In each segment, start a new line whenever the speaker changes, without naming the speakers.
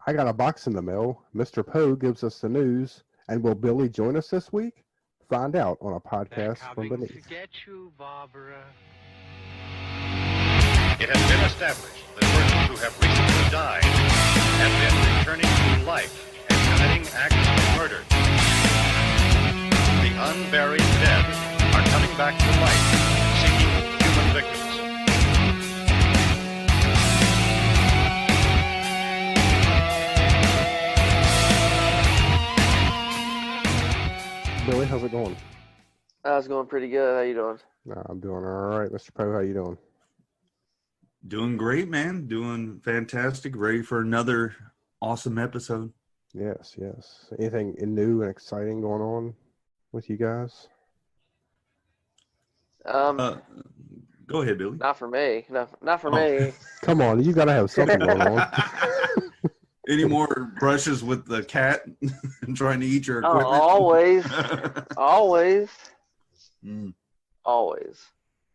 I got a box in the mail. Mr. Poe gives us the news. And will Billy join us this week? Find out on a podcast from beneath.
To get you, Barbara.
It has been established that persons who have recently died have been returning to life and committing acts of murder. The unburied dead are coming back to life, seeking human victims.
Billy, how's it going?
It's going pretty good. How you doing?
I'm doing all right. Mr. Poe, how you doing?
Doing great, man. Doing fantastic. Ready for another awesome episode.
Yes. Anything new and exciting going on with you guys?
Go ahead, Billy.
Not for me. Not for me.
Come on, you got to have something going on.
Any more brushes with the cat trying to eat your equipment?
Always.
Mm.
Always.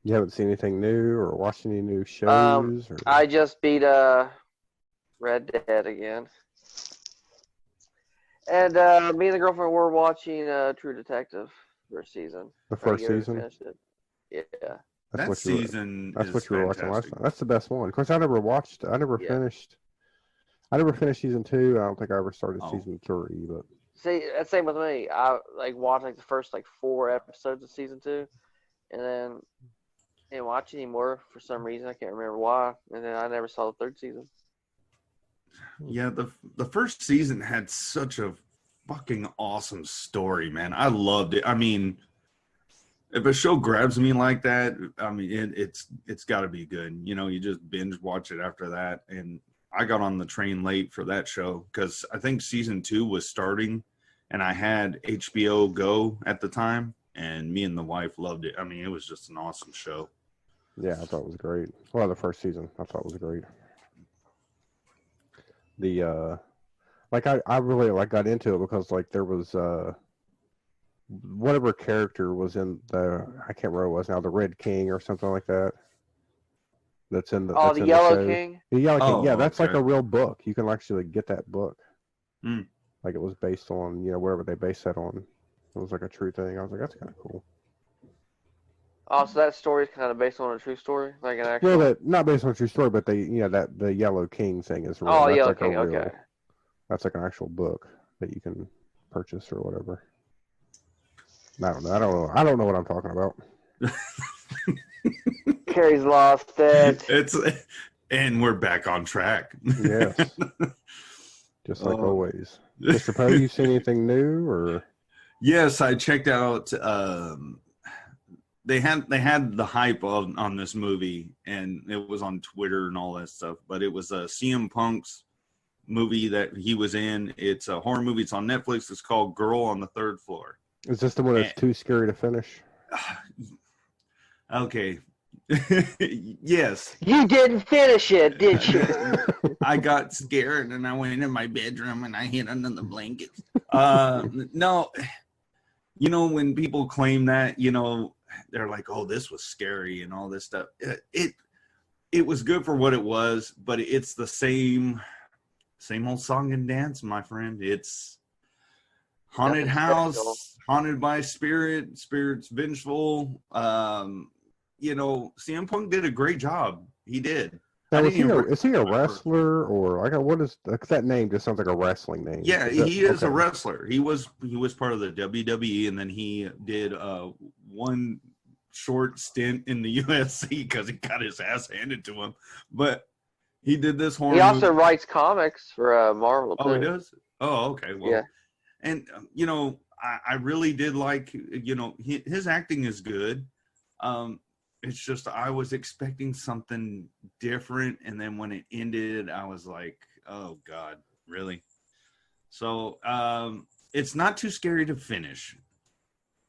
You haven't seen anything new or watched any new shows?
I just beat Red Dead again. And me and the girlfriend were watching True Detective first season.
The first season?
Finished it. Yeah.
That's what you were
watching last time. That's the best one. Of course, I never finished. I never finished season 2. I don't think I ever started season 3. But
see, that's the same with me. I watched the first 4 episodes of season 2, and then didn't watch anymore for some reason. I can't remember why. And then I never saw the 3rd season.
Yeah, the first season had such a fucking awesome story, man. I loved it. I mean, if a show grabs me like that, I mean, it's got to be good. You know, you just binge watch it after that. And I got on the train late for that show because I think season 2 was starting, and I had HBO Go at the time, and me and the wife loved it. I mean, it was just an awesome show.
Yeah, I thought it was great. Well, the first season I thought was great. The I really got into it because there was whatever character was in I can't remember what it was now, the Red King or something like that. That's in the
the Yellow King.
The Yellow King. Yeah, that's
okay.
like a real book. You can actually get that book.
Mm.
Like it was based on wherever they based that on. It was like a true thing. I was like, that's kind of cool.
Oh, so that story is kind of based on a true story, like an actual.
Well, not based on a true story, but that the Yellow King thing is real.
Oh,
that's
Yellow
like
King. Okay.
That's like an actual book that you can purchase or whatever. I don't know what I'm talking about.
Carey's lost it.
And we're back on track.
Yes. Just like always. Mr. Poe, you seen anything new or?
Yes, I checked out. They had the hype on this movie, and it was on Twitter and all that stuff. But it was CM Punk's movie that he was in. It's a horror movie. It's on Netflix. It's called Girl on the Third Floor.
Is this the one that's too scary to finish?
Okay. Yes.
You didn't finish it, did you?
I got scared and I went in my bedroom and I hid under the blankets. No, when people claim that, they're like, oh, this was scary and all this stuff. It was good for what it was, but it's the same old song and dance, my friend. It's haunted house, haunted by spirits vengeful. CM Punk did a great job. He did.
Now, is he a wrestler or what is that name? Just sounds like a wrestling name.
Yeah, he is a wrestler. He was part of the WWE, and then he did one short stint in the UFC because he got his ass handed to him. But he did this horror.
He also writes comics for Marvel.
Oh, he does. Oh, okay. Well,
yeah.
And I really did like his acting is good. It's just I was expecting something different, and then when it ended, I was like, "Oh God, really?" So it's not too scary to finish.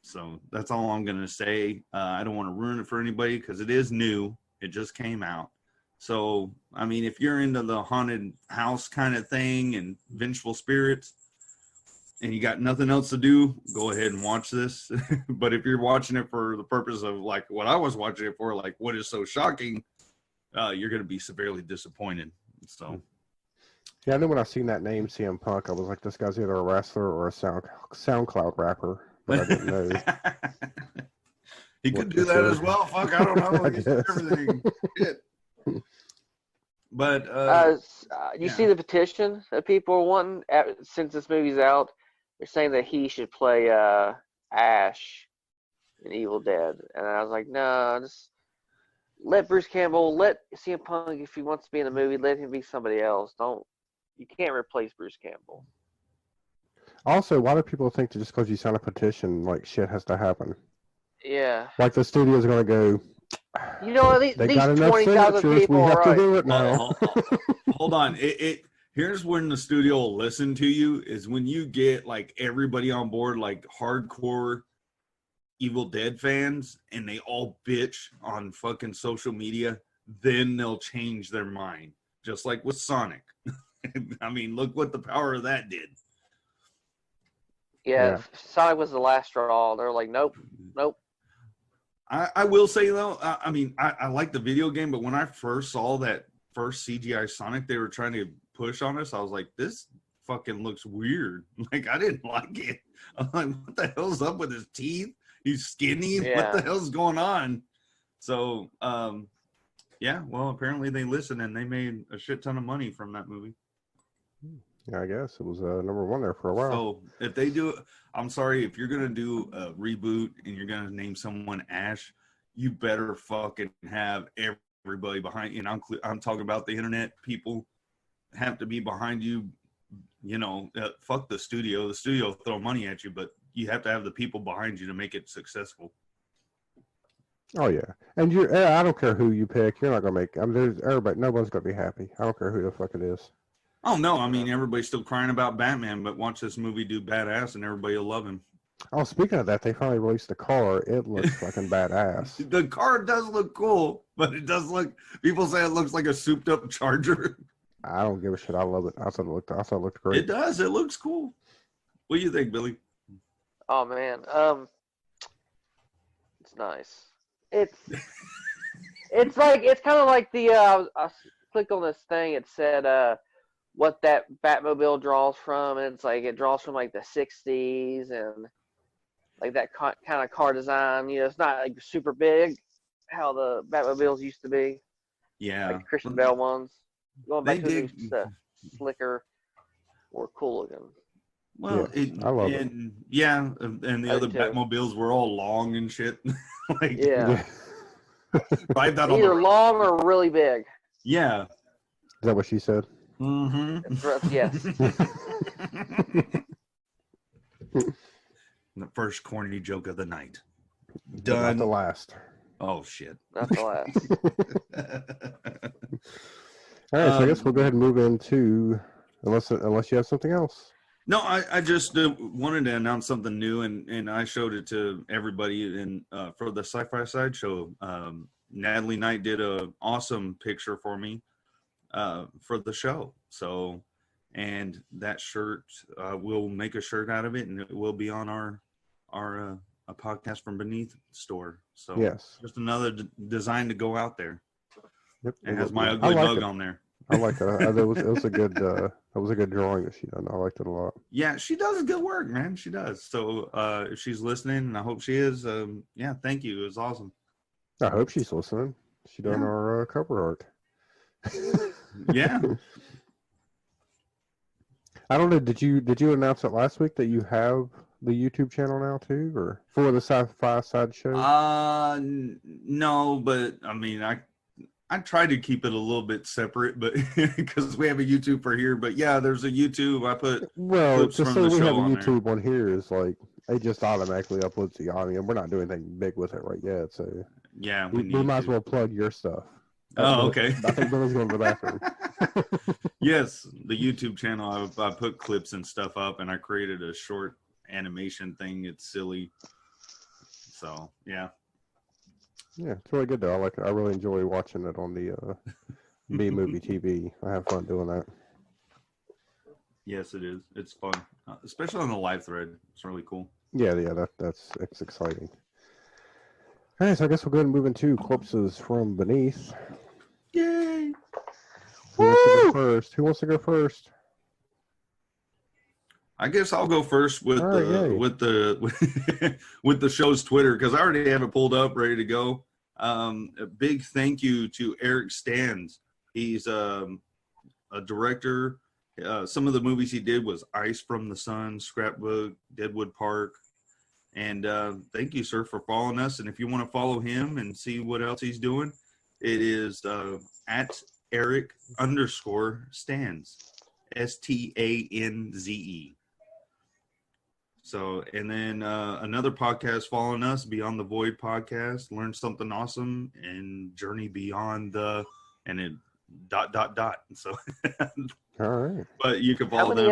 So that's all I'm gonna say. I don't want to ruin it for anybody because it is new. It just came out. So I mean, if you're into the haunted house kind of thing and vengeful spirits, and you got nothing else to do, go ahead and watch this. But if you're watching it for the purpose of like what I was watching it for, like what is so shocking, you're going to be severely disappointed. So
Yeah, I knew when I seen that name, CM Punk, I was like, this guy's either a wrestler or a SoundCloud rapper, but I didn't know.
He could do that as well. Fuck, I don't know.
I
He's
guess.
everything. Shit. But
You
yeah.
see the petition that people are wanting since this movie's out? They're saying that he should play Ash in Evil Dead, and I was like, no, just let Bruce Campbell, let CM Punk, if he wants to be in the movie, let him be somebody else. You can't replace Bruce Campbell.
Also, why do people think that just because you sign a petition, like shit has to happen?
Yeah.
Like the studio's gonna go.
You know,
They
these
got enough
20,000
signatures.
people
We have
are
to
right.
do it
Well,
now.
hold on. Here's when the studio will listen to you is when you get like everybody on board, like hardcore Evil Dead fans, and they all bitch on fucking social media. Then they'll change their mind, just like with Sonic. I mean, look what the power of that did.
Yeah, Sonic was the last straw. They're like, nope.
I will say though, I mean, I like the video game, but when I first saw that first CGI Sonic they were trying to push on us, I was like, this fucking looks weird. Like, I didn't like it. I'm like, what the hell's up with his teeth? He's skinny.
Yeah.
What the hell's going on? So, yeah, well, apparently they listened and they made a shit ton of money from that movie.
Yeah, I guess it was number one there for a while.
So if they do, I'm sorry, if you're gonna do a reboot and you're gonna name someone Ash, you better fucking have everybody behind you. And I'm talking about the internet people have to be behind you. You know, fuck the studio. The studio will throw money at you, but you have to have the people behind you to make it successful.
Oh yeah, and I don't care who you pick. You're not gonna make. I mean, there's everybody. Nobody's gonna be happy. I don't care who the fuck it is.
Oh no, I mean everybody's still crying about Batman, but watch this movie do badass, and everybody will love him.
Oh, speaking of that, they finally released the car. It looks fucking badass.
The car does look cool, but it does look. People say it looks like a souped-up Charger.
I don't give a shit. I love it. I thought it looked great.
It does. It looks cool. What do you think, Billy?
Oh man, it's nice. It's kind of like the I clicked on this thing. It said what that Batmobile draws from, and it's like it draws from like the '60s and like that kind of car design. You know, it's not like super big, how the Batmobiles used to be.
Yeah,
like the Christian Bale ones. Going back
They
to the slicker, or cool looking.
Well,
Yeah, I love it.
Yeah, and the
I
other
do too.
Batmobiles were all long and shit. Like,
Yeah,
ride that on
either
the
long or really big.
Yeah.
Is that what she said?
Mm-hmm.
Yes.
The first corny joke of the night.
But
Done.
not the last.
Oh shit.
Not the last.
All right, so I guess we'll go ahead and move into unless you have something else.
No, I just wanted to announce something new, and I showed it to everybody. And for the Sci-Fi Sideshow, Natalie Knight did an awesome picture for me for the show. So, and that shirt, we'll make a shirt out of it, and it will be on our a podcast from Beneath store. So
Yes.
just another design to go out there.
Yep.
It has my ugly bug on there.
I like that. It was a good drawing that she done. I liked it a lot.
Yeah, she does good work, man. She does. So if she's listening, and I hope she is, yeah, thank you. It was awesome.
I hope she's listening. She done our cover art.
Yeah.
I don't know. Did you announce it last week that you have the YouTube channel now too, or for the Sci-Fi Sideshow?
No, but I mean, I tried to keep it a little bit separate, but because we have a YouTube for here. But yeah, there's a YouTube. I put clips
just
from
so
the
we have
show
a
on
YouTube one here is like it just automatically uploads the audio. We're not doing anything big with it right yet, so
Yeah,
we might as well plug your stuff.
Oh, okay.
I think Billy's going to the bathroom.
Yes, the YouTube channel. I put clips and stuff up, and I created a short animation thing. It's silly. So yeah.
Yeah, it's really good though. I like it. I really enjoy watching it on the B Movie TV. I have fun doing that.
Yes, it is. It's fun, especially on the live thread. It's really cool.
Yeah, it's exciting. All right, so I guess we'll go ahead and move into Corpses from Beneath.
Yay!
Who wants to go first? Who wants to go first?
I guess I'll go first with
All right, yay.
with the show's Twitter because I already have it pulled up, ready to go. A big thank you to Eric Stans. He's a director. Some of the movies he did was Ice from the Sun, Scrapbook, Deadwood Park. And thank you, sir, for following us. And if you want to follow him and see what else he's doing, it is at Eric_Stans, STANZE. So, and then another podcast following us, Beyond the Void podcast, Learn Something Awesome, and Journey Beyond the, and it ... So,
All right.
but you can follow them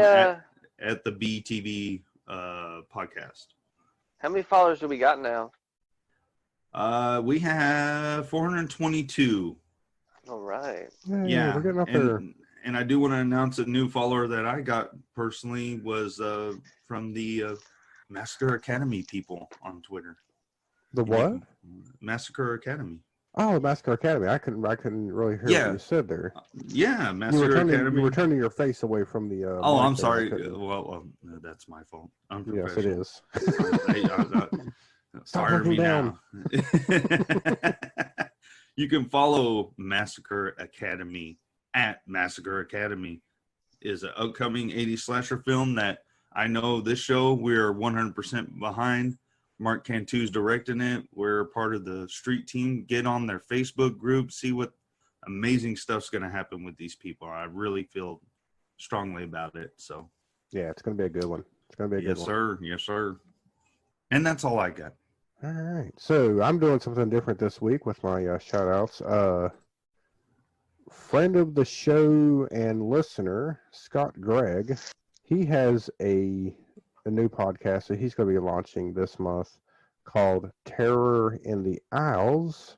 at the BTV podcast.
How many followers do we got now?
We have 422.
All right.
Yay,
Yeah,
we're getting up there.
and I do want to announce a new follower that I got personally was from the Massacre Academy people on Twitter.
The what?
Massacre Academy.
Oh, Massacre Academy. I couldn't really hear what you said there.
Yeah, Massacre Academy.
You were turning your face away from the.
Oh, I'm sorry. Well, that's my fault. I'm
yes, it is.
Fire me now. You can follow Massacre Academy at Massacre Academy. Is an upcoming 80s slasher film that I know this show we're 100% behind. Mark Cantu's directing it. We're part of the street team. Get on their Facebook group. See what amazing stuff's going to happen with these people. I really feel strongly about it. So
yeah, it's going to be a good one. It's going to be a good one.
Yes, sir. Yes, sir. And that's all I got.
All right. So I'm doing something different this week with my shout outs. Friend of the show and listener, Scott Gregg, he has a new podcast that he's going to be launching this month called Terror in the Isles.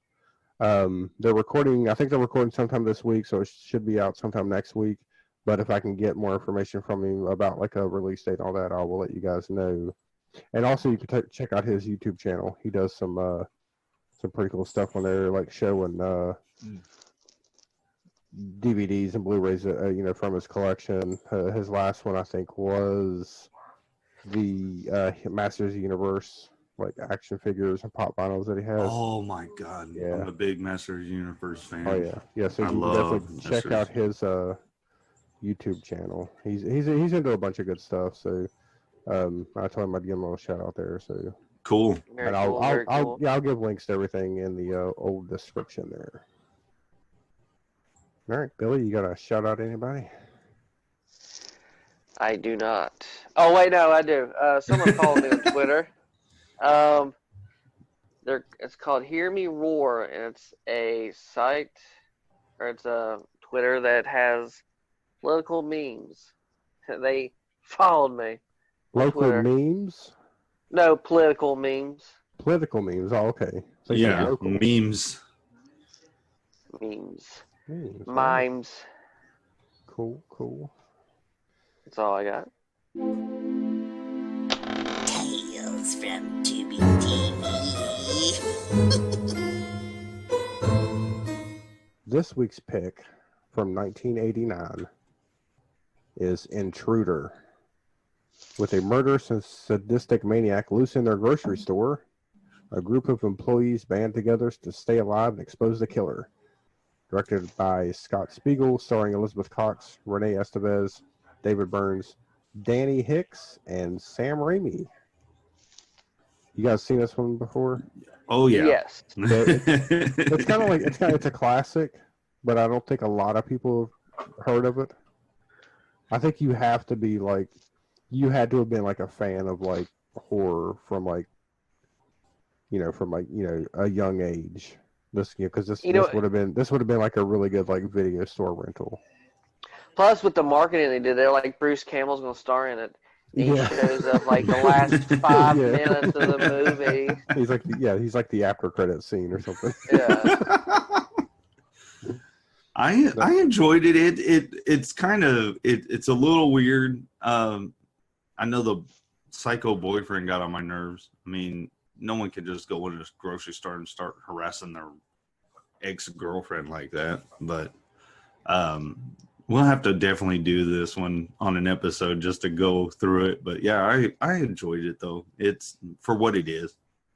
They're recording, I think they're recording sometime this week, so it should be out sometime next week. But if I can get more information from him about like a release date and all that, I will let you guys know. And also, you can check out his YouTube channel. He does some pretty cool stuff on there, like showing DVDs and Blu-rays, from his collection. His last one, I think, was the Masters of the Universe, like action figures and pop vinyls that he has.
Oh my God! Yeah. I'm a big Masters Universe fan.
Oh yeah, yeah. So you can definitely check out his YouTube channel. He's into a bunch of good stuff. So. I told him I'd give him a little shout out there. So
cool.
And I'll give links to everything in the old description there. All right, Billy, you got a shout out anybody?
I do not. Oh wait, no, I do. Someone followed me on Twitter. It's called Hear Me Roar, and it's a site, or it's a Twitter that has political memes. They followed me.
Local
Twitter.
memes?
No, political memes.
Political memes. Oh, okay. So
yeah, memes.
Memes.
Mimes. Cool.
That's all I got.
Tales from Tubi TV.
This week's pick from 1989 is Intruder. With a murderous and sadistic maniac loose in their grocery store, a group of employees band together to stay alive and expose the killer. Directed by Scott Spiegel, starring Elizabeth Cox, Renee Estevez, David Burns, Danny Hicks, and Sam Raimi. You guys seen this one before?
Oh yeah.
Yes.
It's kind of like it's a classic, but I don't think a lot of people have heard of it. I think you have to be like. You had to have been like a fan of like horror from a young age. This because this would have been like a really good like video store rental.
Plus, with the marketing they did, they're like Bruce Campbell's going to star in it. He shows up like the last 5 minutes of the movie.
He's like the after credit scene or something.
Yeah.
I enjoyed it. It's kind of it's a little weird. I know the psycho boyfriend got on my nerves. I mean, no one can just go into a grocery store and start harassing their ex-girlfriend like that. But We'll have to definitely do this one on an episode just to go through it. But yeah, I enjoyed it though. It's for what it is.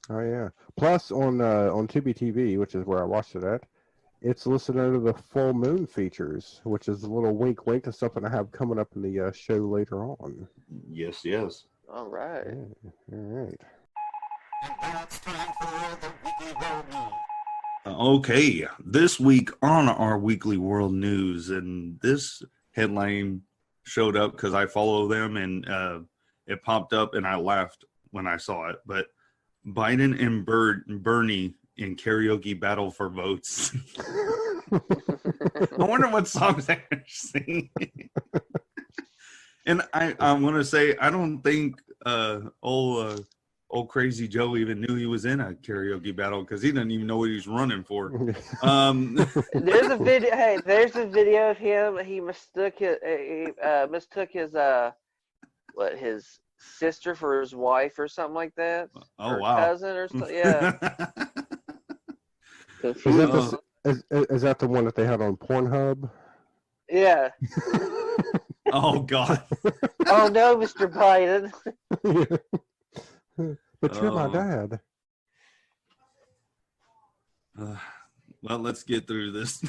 Oh yeah. Plus on Tubi TV, which is where I watched it at, it's listed under the full moon features, which is a little wink wink to something I have coming up in the show later on.
Yes, yes.
All right.
Yeah. All right.
Okay, this week on our weekly world news, and this headline showed up because I follow them, and it popped up, and I laughed when I saw it. But Biden and Bernie in karaoke battle for votes. I wonder what songs they're singing. And I want to say I don't think old Crazy Joe even knew he was in a karaoke battle because he doesn't even know what he's running for.
There's a video. Hey, there's a video of him. He mistook his his sister for his wife or something like that.
Oh
or
wow,
cousin or something. Yeah.
Is that the one that they had on Pornhub?
Yeah.
Oh God.
Oh no, Mr. Biden.
But you're my dad.
Well, let's get through this.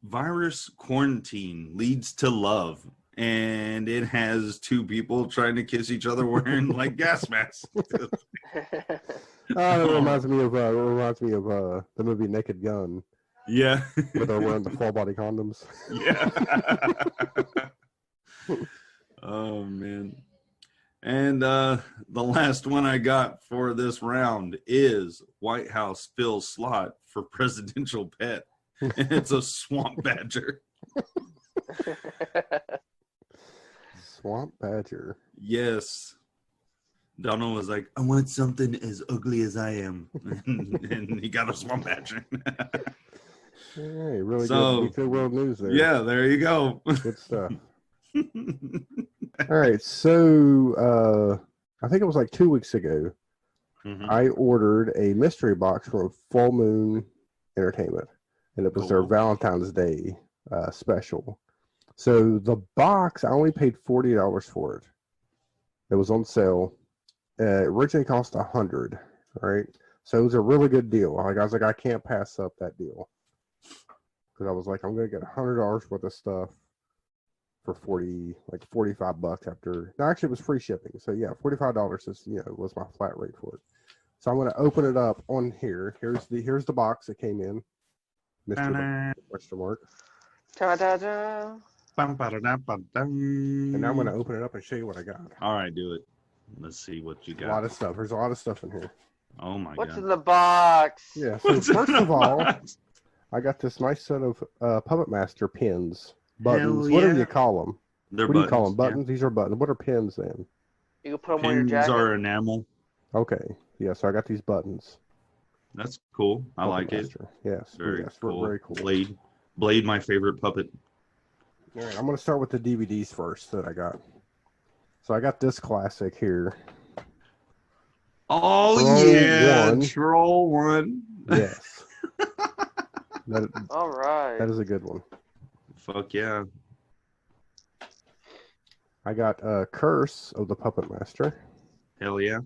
Virus quarantine leads to love, and it has two people trying to kiss each other wearing like gas masks.
It reminds me of the movie Naked Gun.
Yeah,
where they're wearing the full body condoms.
Yeah. Oh man. And the last one I got for this round is White House fills slot for presidential pet. And it's a swamp badger.
Swamp badger.
Yes. Donald was like, I want something as ugly as I am. And he got a swamp badger.
Hey, really good world news there.
Yeah, there you go.
Good stuff. All right, so I think it was like 2 weeks ago, I ordered a mystery box from Full Moon Entertainment, and it was their Valentine's Day special. So the box, I only paid $40 for it. It was on sale. It originally cost $100, right? So it was a really good deal. Like I was like, I can't pass up that deal, because I was like, I'm gonna get $100 worth of stuff for $45 after. No, actually, it was free shipping. So yeah, $45 is was my flat rate for it. So I'm gonna open it up on here. Here's the box that came in. Mr. Question mark.
Ta-da-da.
And now I'm gonna open it up and show you what I got.
All right, do it. Let's see what you got.
A lot of stuff. There's a lot of stuff in here.
Oh my
What's
God.
in the box?
Yeah. So first of all, I got this nice set of Puppet Master pins. Buttons.
Hell
What
yeah.
do you call them?
They're
What do you call them?
buttons,
Buttons? These are buttons. What are pins then?
You can put them on your
Pins
jacket.
are enamel.
Okay. Yeah, so I got these buttons.
That's cool. I
Puppet
like
Master. Yes.
Very
yes.
cool.
Very cool.
Blade, my favorite puppet.
All right, I'm going to start with the DVDs first that I got. So I got this classic here.
Oh,
Troll
yeah.
1.
Troll 1.
Yes.
All right.
That is a good one.
Fuck yeah.
I got Curse of the Puppet Master.
Hell yeah.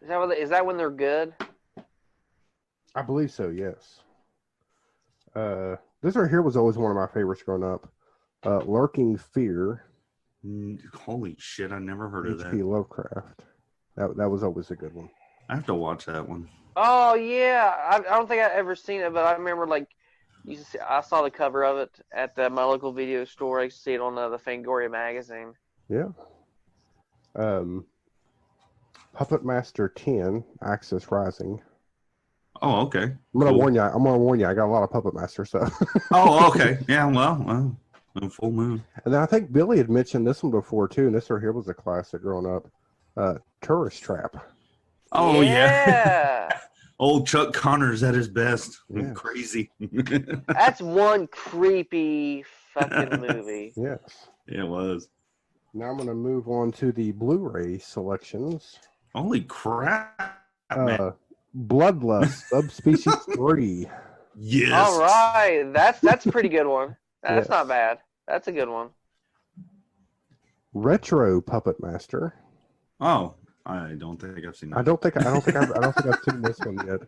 Is that when they're good?
I believe so, yes. This right here was always one of my favorites growing up. Lurking Fear.
Holy shit, I never heard of
H.P.
that.
Lovecraft. That was always a good one.
I have to watch that one.
Oh yeah, I don't think I've ever seen it, but I remember I saw the cover of it at my local video store. I used to see it on the Fangoria magazine.
Yeah. Puppet Master 10, Axis Rising.
Oh, okay.
I'm gonna warn you. I got a lot of Puppet Master stuff.
Oh, okay. Yeah, well, Full Moon.
And then I think Billy had mentioned this one before too. And this right here was a classic growing up. Tourist Trap.
Oh
yeah.
Old Chuck Connors at his best.
Yeah.
Crazy.
That's one creepy fucking movie.
Yes.
It was.
Now I'm gonna move on to the Blu-ray selections.
Holy crap, man.
Bloodlust Subspecies 3.
Yes.
All right, that's a pretty good one. That's
Yes.
not bad. That's a good one.
Retro Puppet Master.
Oh, I don't think I've seen that.
I don't think I've seen this one yet.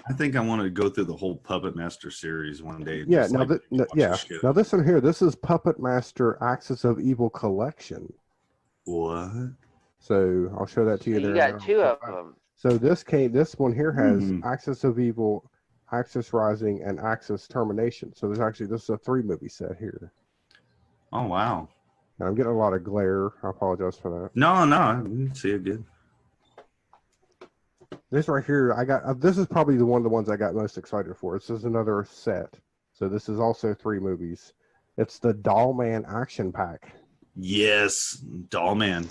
I think I want to go through the whole Puppet Master series one day.
Yeah,
just
now
like watch
yeah.
the shit.
Now this one here, this is Puppet Master Axis of Evil Collection.
What?
So I'll show that to
So
you
you
there.
got two of them.
So this one here has
Hmm.
Axis of Evil, Axis Rising, and Axis Termination. So this is a 3-movie set here.
Oh, wow.
Now, I'm getting a lot of glare. I apologize for that.
No, I didn't see it good.
This right here, this is probably one of the ones I got most excited for. This is another set. So this is also 3 movies. It's the Doll Man Action Pack.
Yes, Doll Man.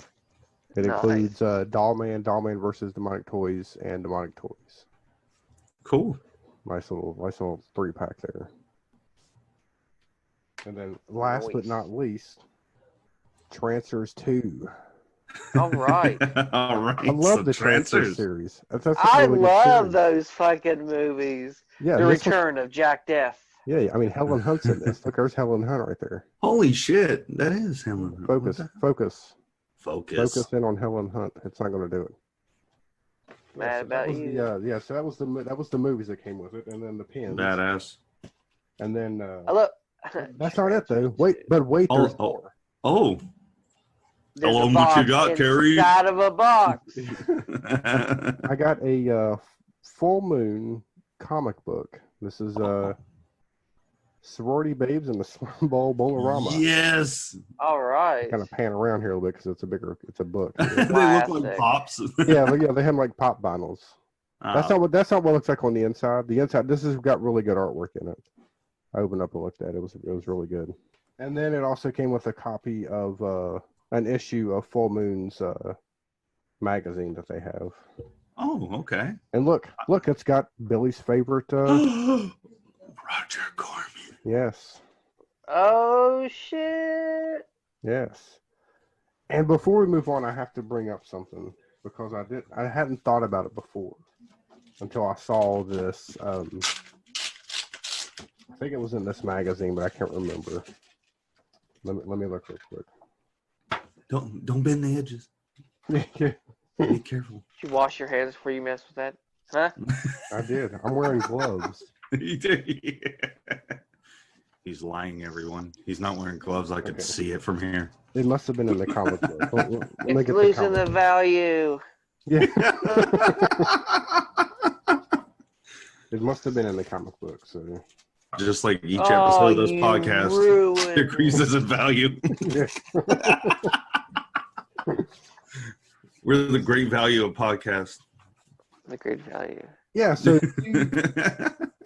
It
Nice.
includes Doll Man versus Demonic Toys, and Demonic Toys.
Cool.
Nice little 3-pack there. And then last but
Nice.
not least, Trancers 2.
All right.
All right.
I love
so
the Trancers series. That's a
I
really good
love
series.
those fucking movies.
Yeah,
The
this one-
Return of Jack Death.
yeah, I mean Helen Hunt's in this. Look, there's Helen Hunt right there.
Holy shit. That is him.
Focus.
Focus.
In on Helen Hunt. It's not going to do it.
Mad about you.
Yeah, so that was the movies that came with it, and then the pins.
Badass.
And then
I look.
that's not it though. Wait, there's more.
Oh.
There's
Tell
a
'em what you
box
got, Carey.
inside of a box.
I got a Full Moon comic book. This is Sorority Babes and the Slime Ball Bolorama.
Yes.
All right.
Kind of pan around here a little bit because it's a book.
They look like
Classic.
pops.
yeah, they have like pop vinyls. That's not what it looks like on the inside. The inside, this has got really good artwork in it. I opened up and looked at it. It was really good. And then it also came with a copy of an issue of Full Moon's magazine that they have.
Oh, okay.
And look, it's got Billy's favorite.
Roger Corman.
Yes,
Oh shit.
yes. And before we move on, I have to bring up something because I hadn't thought about it before until I saw this. I think it was in this magazine, but I can't remember. Let me look real quick.
Don't bend the edges.
Yeah,
Be careful.
Did you wash your hands before you mess with that? Huh?
I did. I'm wearing gloves.
He's lying, everyone. He's not wearing gloves. I could
Okay.
see it from here.
It must have been in the comic book. Let me
It's
get the
losing the
comic.
value.
Yeah, it must have been in the comic book. So
Just like each
Oh,
episode of this
you
podcast
ruined
decreases in value.
yeah.
We're the great value of podcast.
the great value.
Yeah. So,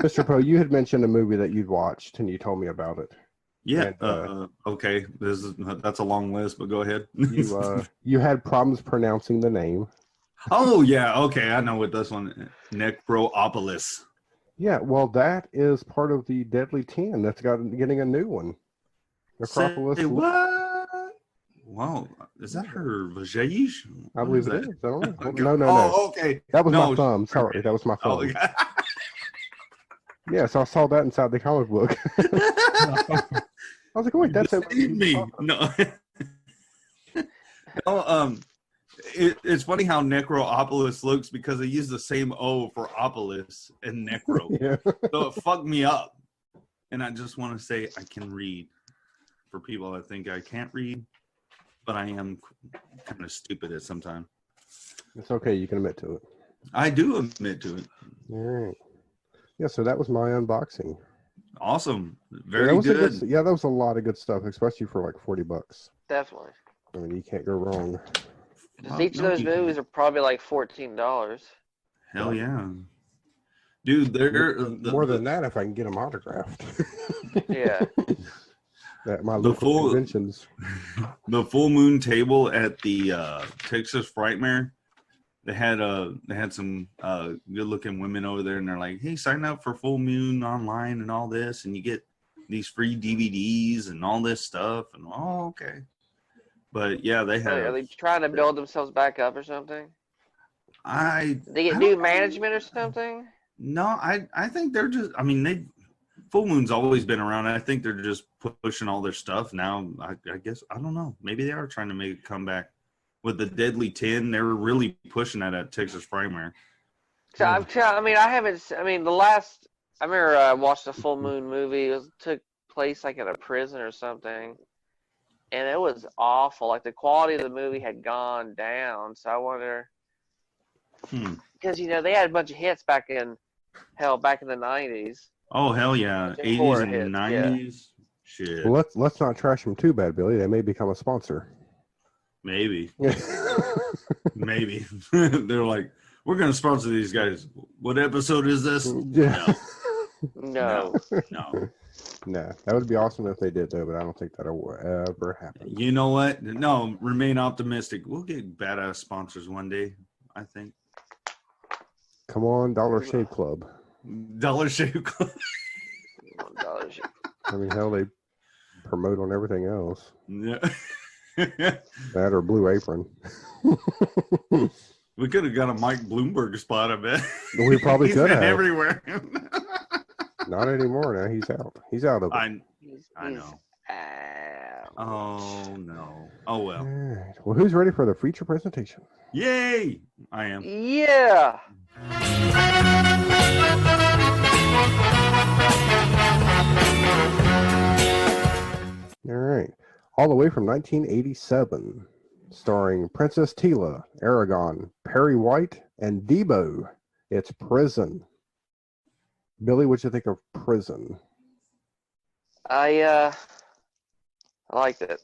Mr. Poe, you had mentioned a movie that you'd watched, and you told me about it.
Yeah.
And,
Okay. That's a long list, but go ahead.
You had problems pronouncing the name.
Oh yeah. Okay. I know what this one. Necropolis.
Yeah, well, that is part of the Deadly 10 that's getting a new one. Necropolis.
Say what? Wow. Is that her vajayge?
I believe it is. I don't know.
Okay.
No.
Oh, okay.
That was
No,
my thumb. Sorry, that was my thumb.
Oh, yeah.
Yeah, so I saw that inside the comic book. I was like, wait, that's
Deceived me. No. No. It's funny how Necropolis looks because they use the same O for Opolis and Necro.
Yeah.
So it fucked me up. And I just want to say I can read. For people that think I can't read, but I am kind of stupid at some time.
It's okay, you can admit to it.
I do admit to it.
All right. Yeah, so that was my unboxing.
Awesome.
Yeah,
Very
that was
good.
that was a lot of good stuff, especially for like $40.
Definitely.
I mean, you can't go wrong.
'Cause each of those movies are probably like $14.
Hell yeah. Dude, they're
More than that if I can get them autographed.
Yeah.
At my
The
local
full-
conventions.
the full moon table at the Texas Frightmare. They had some good looking women over there, and they're like, "Hey, sign up for Full Moon online and all this, and you get these free DVDs and all this stuff." And oh, okay. But yeah, they have.
Are they trying to build themselves back up or something? They get
I
new
don't know.
management or something?
No, I think they're just. I mean, Full Moon's always been around. I think they're just pushing all their stuff now. I guess I don't know. Maybe they are trying to make a comeback with the Deadly 10. They were really pushing that at Texas Primary.
So I mean, I haven't. I mean, the last. I remember I watched a Full Moon movie. It took place like in a prison or something, and it was awful. Like the quality of the movie had gone down. So I wonder, because they had a bunch of hits back in the '90s.
Oh hell yeah,
Some
80s
horror
and
hits,
90s. Shit,
Well, let's not trash them too bad, Billy. They may become a sponsor.
maybe. Maybe they're like, we're gonna sponsor these guys. What episode is this?
Yeah.
No.
No.
Nah, that would be awesome if they did, though, but I don't think that'll ever happen.
You know what? No, remain optimistic. We'll get badass sponsors one day, I think.
Come on, Dollar Shave Club.
Dollar Shave Club.
I mean, hell, they promote on everything else.
Yeah.
That or Blue Apron.
We could have got a Mike Bloomberg spot, I bet.
We probably
He's
could
been
have.
everywhere.
Not anymore now. He's out. He's out of it.
I know. Oh, no. Oh, well.
All right. Well, who's ready for the feature presentation?
Yay! I am.
Yeah.
All right. All the way from 1987, starring Princess Tila, Aragon, Perry White, and Debo. It's Prison. Billy, what'd you think of Prison?
I liked it.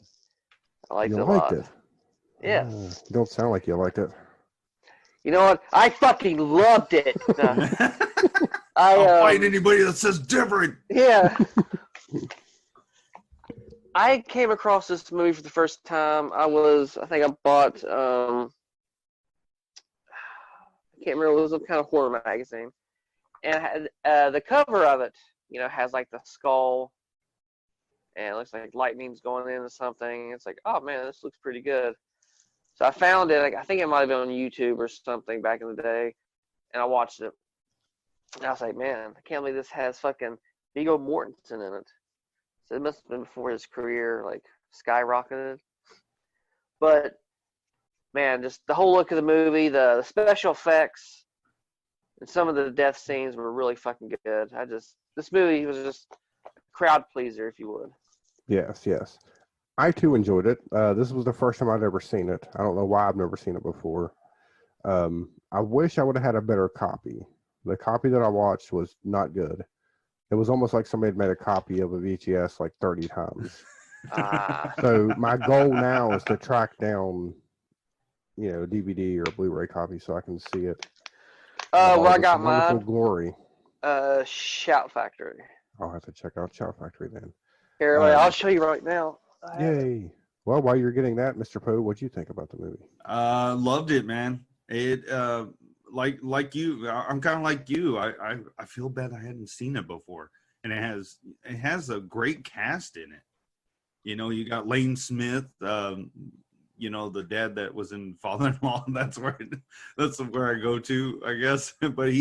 I liked
You
it a
liked
lot.
it?
Yeah.
You don't sound like you liked it.
You know what? I fucking loved it. No.
I'll fight anybody that says different.
Yeah. I came across this movie for the first time. I think I bought, I can't remember, it was some kind of horror magazine. And it had, the cover of it, has like the skull, and it looks like lightning's going into something. It's like, oh man, this looks pretty good. So I found it. I think it might have been on YouTube or something back in the day, and I watched it. And I was like, man, I can't believe this has fucking Viggo Mortensen in it. So it must have been before his career like skyrocketed. But man, just the whole look of the movie, the special effects, and some of the death scenes were really fucking good. This movie was just a crowd pleaser, if you would.
Yes, yes. I too enjoyed it. This was the first time I'd ever seen it. I don't know why I've never seen it before. I wish I would have had a better copy. The copy that I watched was not good. It was almost like somebody had made a copy of a VHS like 30 times. So my goal now is to track down, DVD or Blu-ray copy so I can see it.
Well, I got mine.
Glory.
Shout Factory.
I'll have to check out Shout Factory then.
Here, I'll show you right now.
Yay! Well, while you're getting that, Mr. Poe, what'd you think about the movie?
Loved it, man. It like you, I'm kind of like you. I feel bad I hadn't seen it before, and it has a great cast in it. You got Lane Smith, the dad that was in Father-in-Law. That's where I go to, I guess. But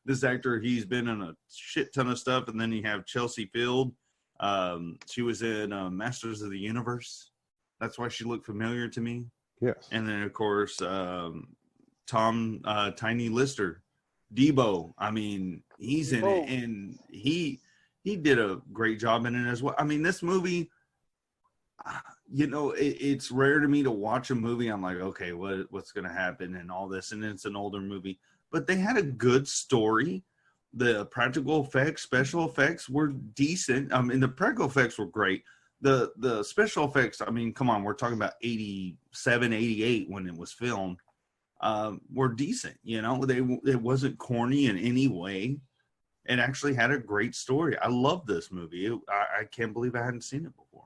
this actor, he's been in a shit ton of stuff, and then you have Chelsea Field. She was in Masters of the Universe. That's why she looked familiar to me.
Yes.
And then of course Tom Tiny Lister, Debo. I mean, he's in it, and he did a great job in it as well. I mean, this movie, it's rare to me to watch a movie. I'm like, okay, what's going to happen and all this, and it's an older movie, but they had a good story. The practical effects, special effects were decent. I mean, the practical effects were great. The special effects, I mean, come on, we're talking about 87, 88 when it was filmed, were decent. It wasn't corny in any way. It actually had a great story. I love this movie. I can't believe I hadn't seen it before.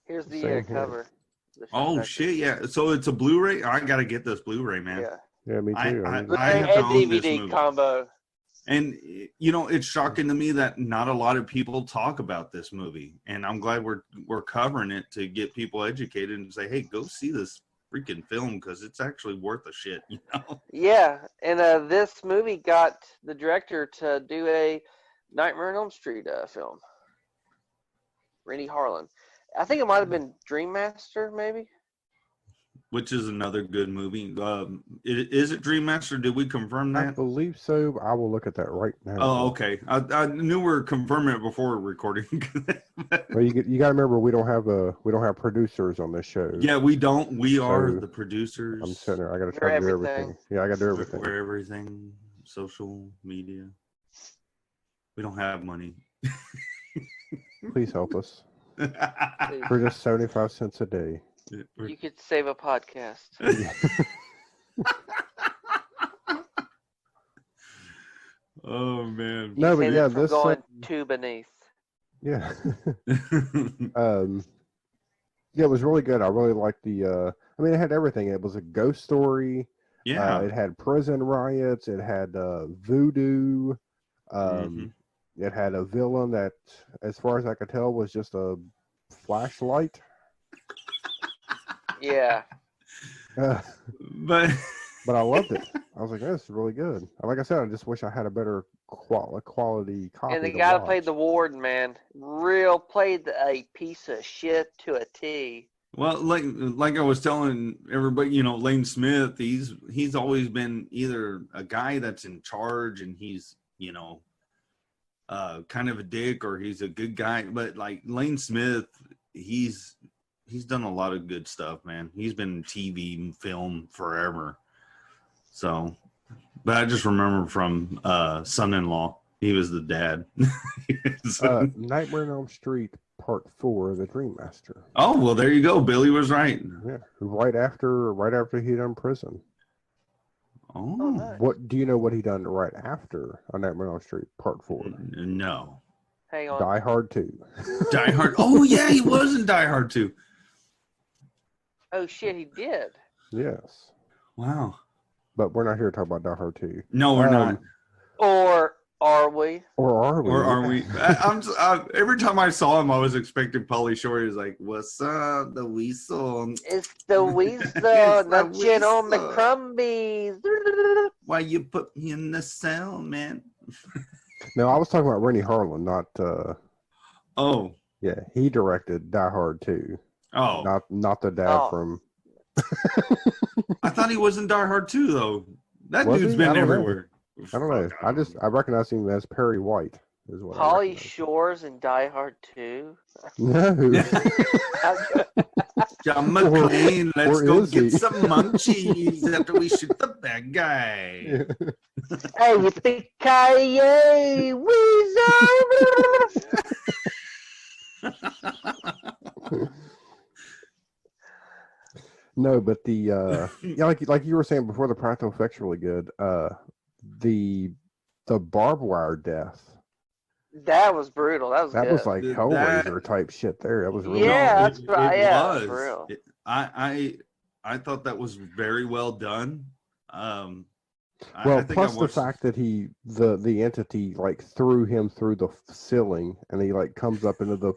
Here's the cover.
Oh, shit, yeah. So it's a Blu-ray? I got to get this Blu-ray, man.
Yeah, me too.
I have to own this
DVD
movie.
combo.
And, it's shocking to me that not a lot of people talk about this movie. And I'm glad we're covering it to get people educated and say, hey, go see this freaking film because it's actually worth a shit, you know?
Yeah, and this movie got the director to do a Nightmare on Elm Street film. Randy Harlan. I think it might have been Dream Master, maybe.
Which is another good movie. Is it Dream Master? Did we confirm
I
that?
believe so. But I will look at that right now.
Oh, okay. I knew we were confirming it before we're recording.
Well, you got to remember we don't have producers on this show.
Yeah, we don't. We are
So,
the producers.
I'm sitting there. I got to
You're
try to do
everything.
everything. Yeah, I got to do everything.
We're everything. Social media. We don't have money.
Please help us. For just 75 cents a day.
You could save a podcast.
Oh man.
No, but
Save
yeah,
it from
this.
going to beneath.
Yeah. Yeah, it was really good. I really liked the. I mean, it had everything. It was a ghost story.
Yeah.
It had prison riots. It had voodoo. It had a villain that, as far as I could tell, was just a flashlight.
Yeah.
But
I loved it. I was like, this is really good. Like I said, I just wish I had a better quality copy.
And the
to
guy that
watch.
played the warden, man, played a piece of shit to a T.
well, like I was telling everybody, you know, Lane Smith, he's always been either a guy that's in charge and he's, you know, kind of a dick, or he's a good guy. But like Lane Smith, he's done a lot of good stuff, man. He's been in TV and film forever. So, but I just remember from Son-in-Law, he was the dad.
Nightmare on Elm Street Part 4, The Dream Master.
Oh, well, there you go. Billy was right.
Yeah, right after he done prison.
Oh,
nice.
What do you know? What he done right after on Nightmare on Elm Street Part 4?
no.
Hang on.
Die Hard 2.
Die Hard. Oh, yeah, he was in Die Hard 2.
Oh, shit, he did.
Yes,
Wow.
but we're not here to talk about Die Hard 2.
No, we're not.
Or are we?
Or are we?
Or are we? Every time I saw him, I was expecting Pauly Shore. He's like, "What's up, the weasel?
It's the weasel,
It's
the
the
General
weasel.
McCrumbies.
Why you put me in the cell, man?"
No, I was talking about Rennie Harlan, not.
Oh,
Yeah, he directed Die Hard 2.
oh.
Not the dad
Oh.
from.
I thought he was in Die Hard 2, though. That
Was
dude's
he? I
been
don't know.
everywhere.
I don't know. I recognize him as Perry White. Is what I
Polly
recognize.
Shores in Die Hard 2.
No.
John McClane, let's
or
go
is
get
he?
some munchies after we shoot the bad guy.
Hey, yippee-ki-yay, weasel!
No, but the yeah, like you were saying before, the practical effects are really good. The barbed wire death,
That was brutal. That was
that
good.
was like
That-
Hellraiser type shit. There, that was really
Yeah,
good.
that's right. Yeah,
was.
for real.
I thought that was very well done.
Well,
I think
plus
I
the
watched,
fact that the entity like threw him through the ceiling, and he like comes up into the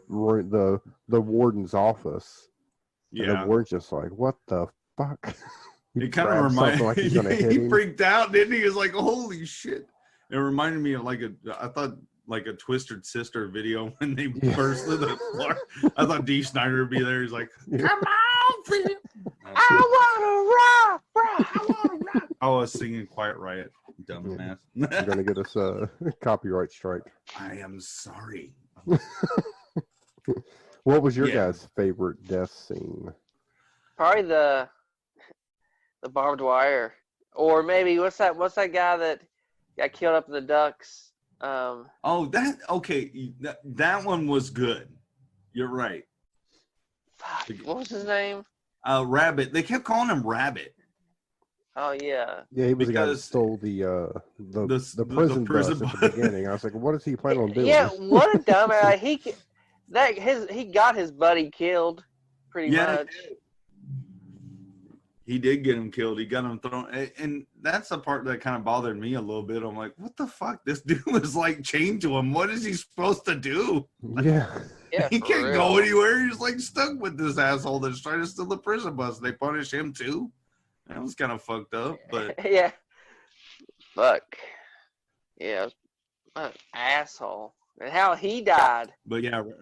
warden's office. And
yeah,
the warden's just like, what the fuck? He
it kind of
grabs something
reminded
like he's gonna hit
he
him.
freaked out, didn't he? He was like, holy shit. It reminded me of I thought like a Twisted Sister video when they
Yeah.
burst through the floor. I thought Dee Snider would be there. He's like,
Yeah.
come on, Philip.
I wanna rock, bro.
I want to rock. I was singing Quiet Riot, dumbass.
You're gonna get us a copyright strike.
I am sorry.
What was your
Yeah.
guys' favorite death scene?
Probably the barbed wire, or maybe what's that guy that got killed up in the ducks?
Oh, that one was good. You're right.
Fuck, what was his name?
Rabbit. They kept calling him Rabbit.
Oh yeah,
Yeah, he was the guy that
Because
stole the prison
prison
bus at
bus.
the beginning. I was like, what is he planning on doing?
yeah. What a dumbass! He got his buddy killed, pretty
Yeah.
much.
He did get him killed. He got him thrown. And that's the part that kind of bothered me a little bit. I'm like, what the fuck? This dude was like chained to him. What is he supposed to do?
Yeah.
Yeah,
He
for
can't
real.
go anywhere. He's like stuck with this asshole that's trying to steal the prison bus. They punish him too. That was kind of fucked up, but
Yeah. Fuck. Yeah. What an asshole. And how he died.
Rabbit.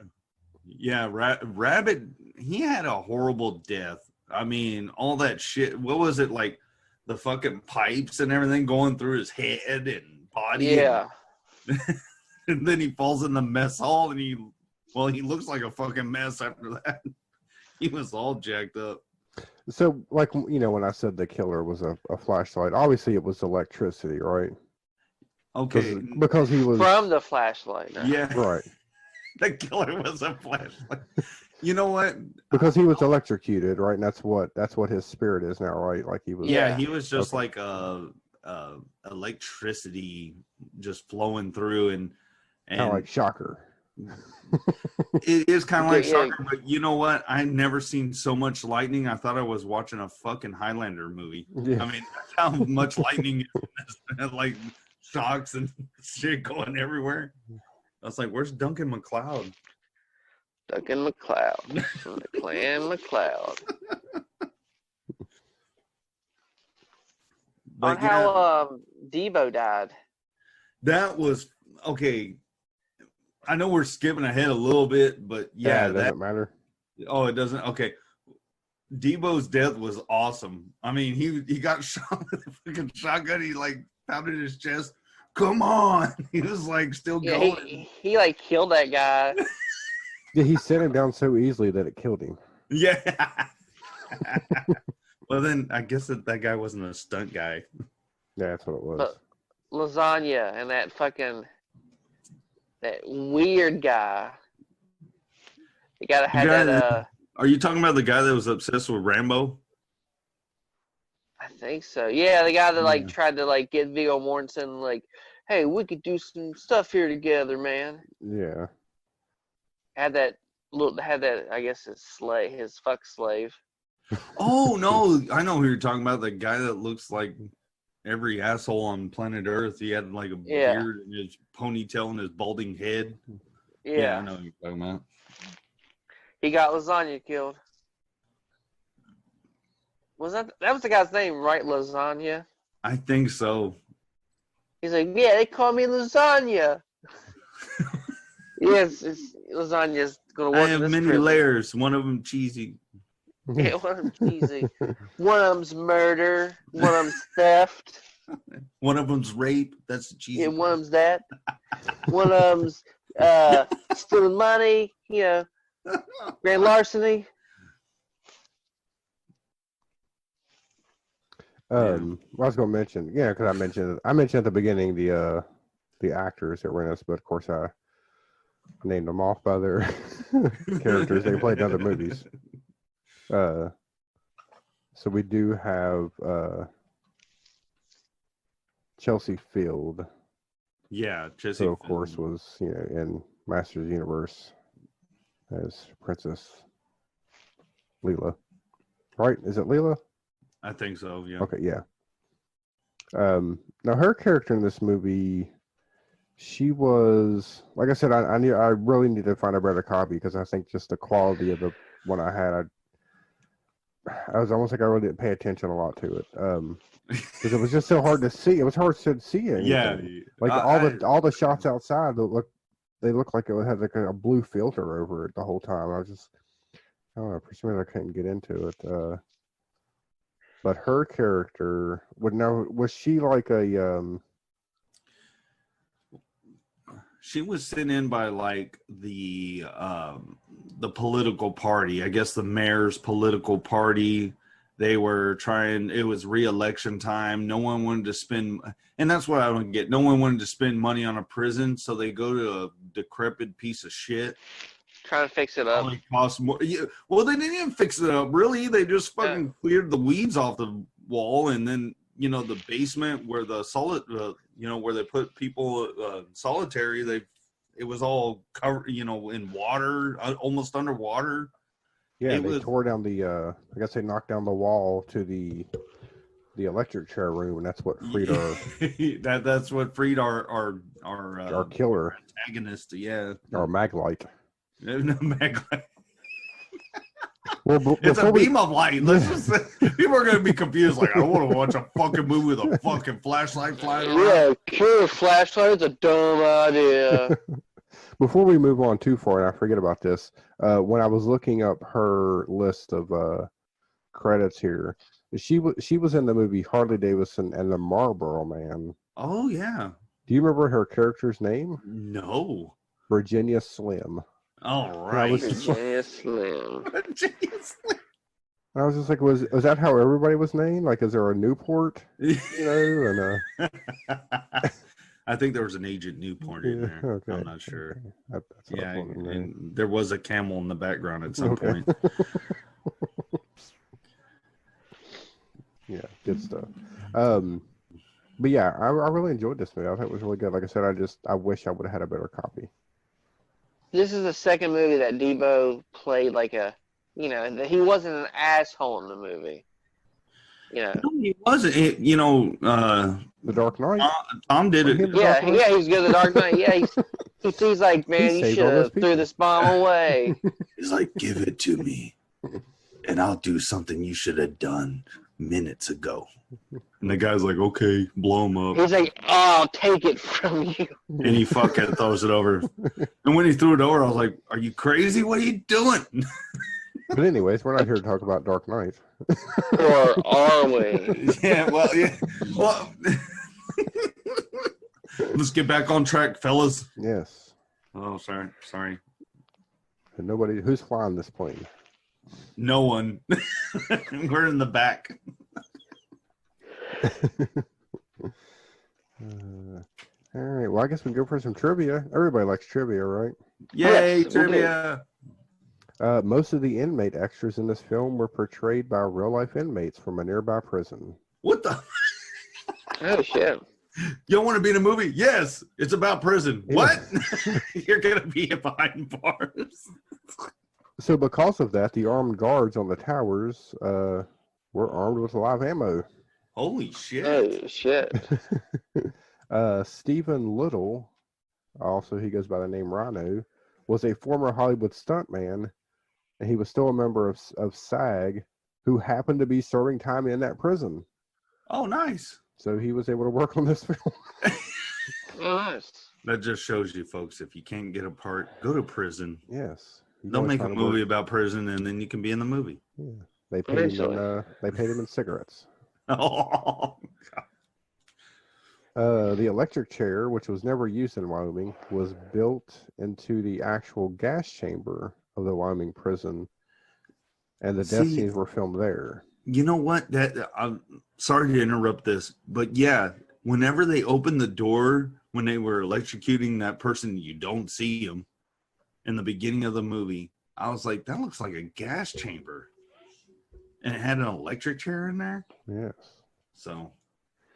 He had a horrible death. I mean, all that shit. What was it like? The fucking pipes and everything going through his head and body.
Yeah.
And then he falls in the mess hall, and he looks like a fucking mess after that. He was all jacked up.
So, like, when I said the killer was a flashlight, obviously it was electricity, right?
Okay.
Because he was
From the flashlight.
Yeah.
right.
The killer was a flashlight. You know what?
Because he was electrocuted, right? And that's what his spirit is now, right? Like he was.
Yeah,
Yeah.
he was just like electricity just flowing through, and
Kind of like Shocker.
it is kind of like
Yeah.
Shocker. But you know what? I never seen so much lightning. I thought I was watching a fucking Highlander movie.
Yeah.
I mean, that's how much lightning is, like shocks and shit going everywhere. I was like, "Where's Duncan MacLeod?"
Duncan MacLeod. From the Clan MacLeod. On
But
how Debo died.
that was okay. I know we're skipping ahead a little bit, but yeah,
it doesn't matter.
Oh, it doesn't. Okay, Debo's death was awesome. I mean, he got shot with a freaking shotgun. He like pounded his chest. Come on, he was like still
Yeah,
going.
he like killed that guy.
Yeah, he set him down so easily that it killed him.
Yeah. Well, then I guess that guy wasn't a stunt guy.
Yeah, that's what it was.
But lasagna and that weird guy. You gotta have
guy
that.
Are you talking about the guy that was obsessed with Rambo?
I think so. Yeah, the guy that like
Yeah.
tried to like get Viggo Mortensen like, hey, we could do some stuff here together, man.
Yeah.
Had that I guess his fuck slave.
Oh no, I know who you're talking about. The guy that looks like every asshole on planet Earth. He had like a beard and his ponytail and his balding head.
Yeah.
I know who you're talking about.
He got lasagna killed. Was that was the guy's name, right? Lasagna?
I think so.
He's like, yeah, they call me lasagna. Yes, lasagna's gonna work
I
in
have
this
many
prison.
layers. One of them cheesy.
Yeah, one of them's easy. One of them's murder. One of them's theft.
One of them's rape. That's the cheesy.
Yeah, one of them's that. One of them's stealing money. Grand larceny.
I was going to mention, because I mentioned at the beginning the actors that were in this, but of course I named them off by their characters they played in other movies. So we do have Chelsea Field.
Yeah, Jesse.
So of course was in Masters of the Universe as Princess Leela. Right? Is it Leela?
I think so. Yeah.
Okay, yeah. Now her character in this movie, she was, like I said, I really need to find a better copy because I think just the quality of the one I had, I was almost like I really didn't pay attention a lot to it because it was just so hard to see. It was hard to see anything.
Yeah.
Like all the shots outside they look like it had like a blue filter over it the whole time. I don't know, for some reason I couldn't get into it. But her character was she like a
She was sent in by like the political party. I guess the mayor's political party. They were trying. It was re-election time. No one wanted to spend, and that's what I don't get. No one wanted to spend money on a prison, so they go to a decrepit piece of shit.
Trying to fix it up.
Probably cost more. Yeah, well, they didn't even fix it up. Really, they just fucking cleared the weeds off the wall, and then the basement where the where they put people solitary. It was all covered, in water, almost underwater.
Yeah, they tore down the. I guess they knocked down the wall to the electric chair room, and that's what freed our.
That's what freed our
killer,
antagonist. Yeah,
our Maglite.
No backlight.
Well,
It's a
before we,
beam of light. Let's just people are gonna be confused. Like, I don't want to watch a fucking movie with a fucking flashlight flying around.
Yeah, Carey flashlight's a dumb idea.
before we move on too far, and I forget about this, when I was looking up her list of credits here, she was in the movie Harley Davidson and the Marlboro Man.
Oh yeah.
Do you remember her character's name?
No.
Virginia Slim.
All
And I
right.
was just like,
Virginia Slim.
I was just like, was that how everybody was named? Like, is there a Newport? You know, and
I think there was an Agent Newport in there.
okay.
I'm not sure.
Okay. That's what I
Yeah,
was wondering.
and there was a camel in the background at some
Okay.
point.
Yeah, good stuff. But yeah, I really enjoyed this movie. I thought it was really good. Like I said, I wish I would have had a better copy.
This is the second movie that Debo played like a, that he wasn't an asshole in the movie.
No, he wasn't.
The Dark Knight.
Tom did it.
Yeah, he was good at the Dark Knight. Yeah, he's like, man, you
saved
should
all those
have threw this bomb away.
He's like, give it to me, and I'll do something you should have done minutes ago. And the guy's like, okay, blow him up.
He's like, oh, I'll take it from you.
And he fucking throws it over. And when he threw it over, I was like, are you crazy? What are you doing?
But anyways, we're not here to talk about Dark Knight.
Or are we?
Yeah. Well, let's get back on track, fellas.
Yes.
Oh, sorry.
And nobody who's flying this plane.
No one. We're in the back.
All right. Well, I guess we can go for some trivia. Everybody likes trivia, right?
Yay,
Yes, we
trivia.
Most of the inmate extras in this film were portrayed by real-life inmates from a nearby prison.
What the?
Oh, shit.
You don't want to be in a movie? Yes. It's about prison.
Yeah.
What? You're going to be behind bars.
So because of that, the armed guards on the towers were armed with live ammo.
Holy shit.
Oh, shit.
Stephen Little, also he goes by the name Rhino, was a former Hollywood stuntman, and he was still a member of SAG, who happened to be serving time in that prison.
Oh, nice.
So he was able to work on this film.
Nice.
That just shows you, folks, if you can't get a part, go to prison.
Yes. You
They'll
gotta
make a
find
movie
work.
about prison, and then you can be in the movie.
Yeah. They paid him in cigarettes.
Oh,
The electric chair, which was never used in Wyoming, was built into the actual gas chamber of the Wyoming prison, and the death scenes were filmed there.
you know what? I'm sorry to interrupt this, but yeah, whenever they opened the door, when they were electrocuting that person, you don't see him in the beginning of the movie. I was like, that looks like a gas chamber, and it had an electric chair in there.
Yes.
So,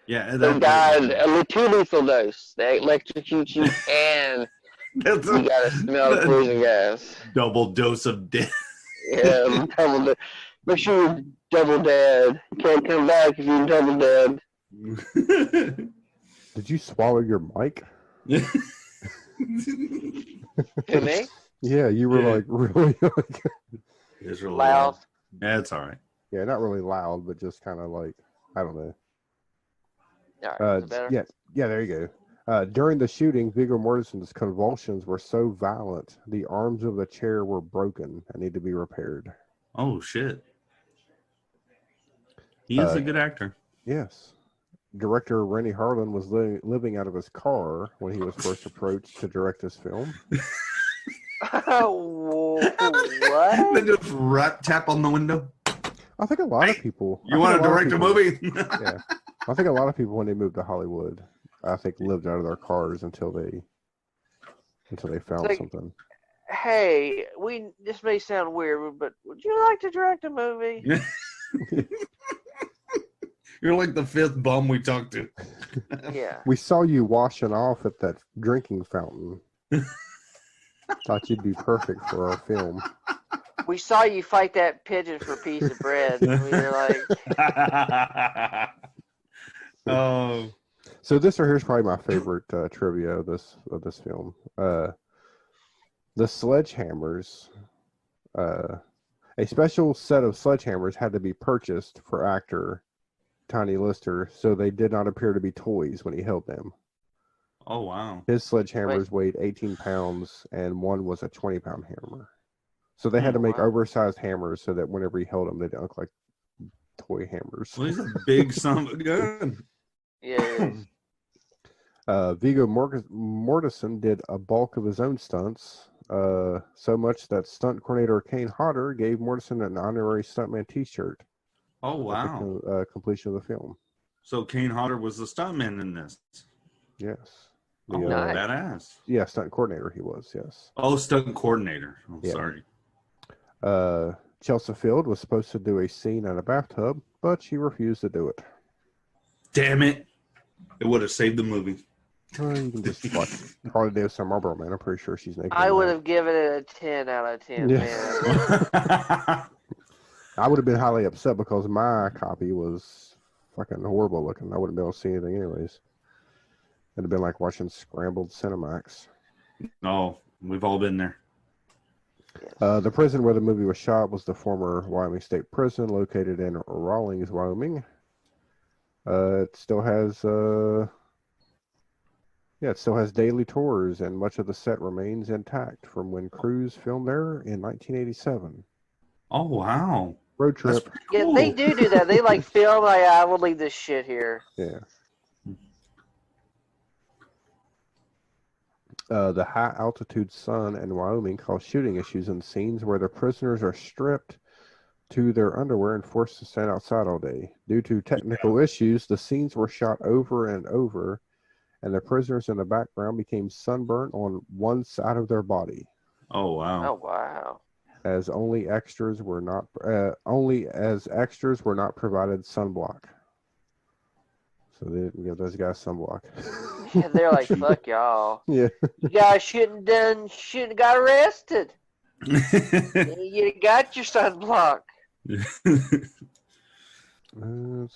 yeah,
They died a too lethal dose. They electrocute you and
that's
you gotta smell the poison gas.
double dose of death.
Yeah, make sure you're double dead. You can't come back if you're double dead.
Did you swallow your mic?
To me?
Yeah, you were
Yeah.
like really like,
It's really
Loud.
Yeah, it's all right.
yeah, not really loud, but just kind of like, I don't know.
All right, is it better?
Yeah, there you go. During the shooting, Viggo Mortensen's convulsions were so violent, the arms of the chair were broken and need to be repaired.
Oh shit. He is a good actor.
Yes. Director Rennie Harlan was living out of his car when he was first approached to direct this film.
What?
They just tap on the window.
I think a lot of people.
You want to direct a movie?
Yeah. I think a lot of people, when they moved to Hollywood, I think lived out of their cars until they found
Like-
something.
Hey, this may sound weird, but would you like to direct a movie?
You're like the fifth bum we talked to.
Yeah.
We saw you washing off at that drinking fountain. Thought you'd be perfect for our film.
We saw you fight that pigeon for a piece of bread. And we were like,
Oh,
So here's probably my favorite trivia of this film. The sledgehammers, a special set of sledgehammers had to be purchased for actor Tiny Lister, so they did not appear to be toys when he held them.
Oh wow.
His sledgehammers weighed 18 pounds, and one was a 20-pound hammer. So they had to make
Wow.
oversized hammers so that whenever he held them, they didn't look like toy hammers.
Well, he's a big son of a gun.
Yeah.
Viggo Mortensen did a bulk of his own stunts, so much that stunt coordinator Kane Hodder gave Mortensen an honorary stuntman T-shirt.
Oh wow.
At the completion of the film.
So Kane Hodder was the stuntman in this.
Yes.
Oh,
Nice.
badass.
Yeah, stunt coordinator he was, yes.
Oh, stunt coordinator. I'm
Yeah.
sorry.
Chelsea Field was supposed to do a scene in a bathtub, but she refused to do it.
Damn it. It would have saved the movie.
You can just watch Harley Davidson Marlboro Man. I'm pretty sure she's naked.
I
in
would
that.
have given it a 10 out of 10,
Yeah.
man.
I would have been highly upset because my copy was fucking horrible looking. I wouldn't be able to see anything anyways. It'd have been like watching scrambled Cinemax.
Oh, we've all been there.
The prison where the movie was shot was the former Wyoming State Prison located in Rawlins, Wyoming. It still has daily tours, and much of the set remains intact from when crews filmed there in 1987.
Oh, wow.
Road
That's
trip.
pretty
Yeah,
cool.
they do that. They like film like, I will leave this shit here.
Yeah. The high altitude sun in Wyoming caused shooting issues in scenes where the prisoners are stripped to their underwear and forced to stand outside all day. Due to technical issues, the scenes were shot over and over, and the prisoners in the background became sunburnt on one side of their body.
Oh, wow.
Oh, wow.
As extras were not provided sunblock. So they didn't give those guys sunblock.
Yeah, they're like, fuck y'all.
Yeah.
You guys shouldn't have got arrested. You got your sunblock.
Let's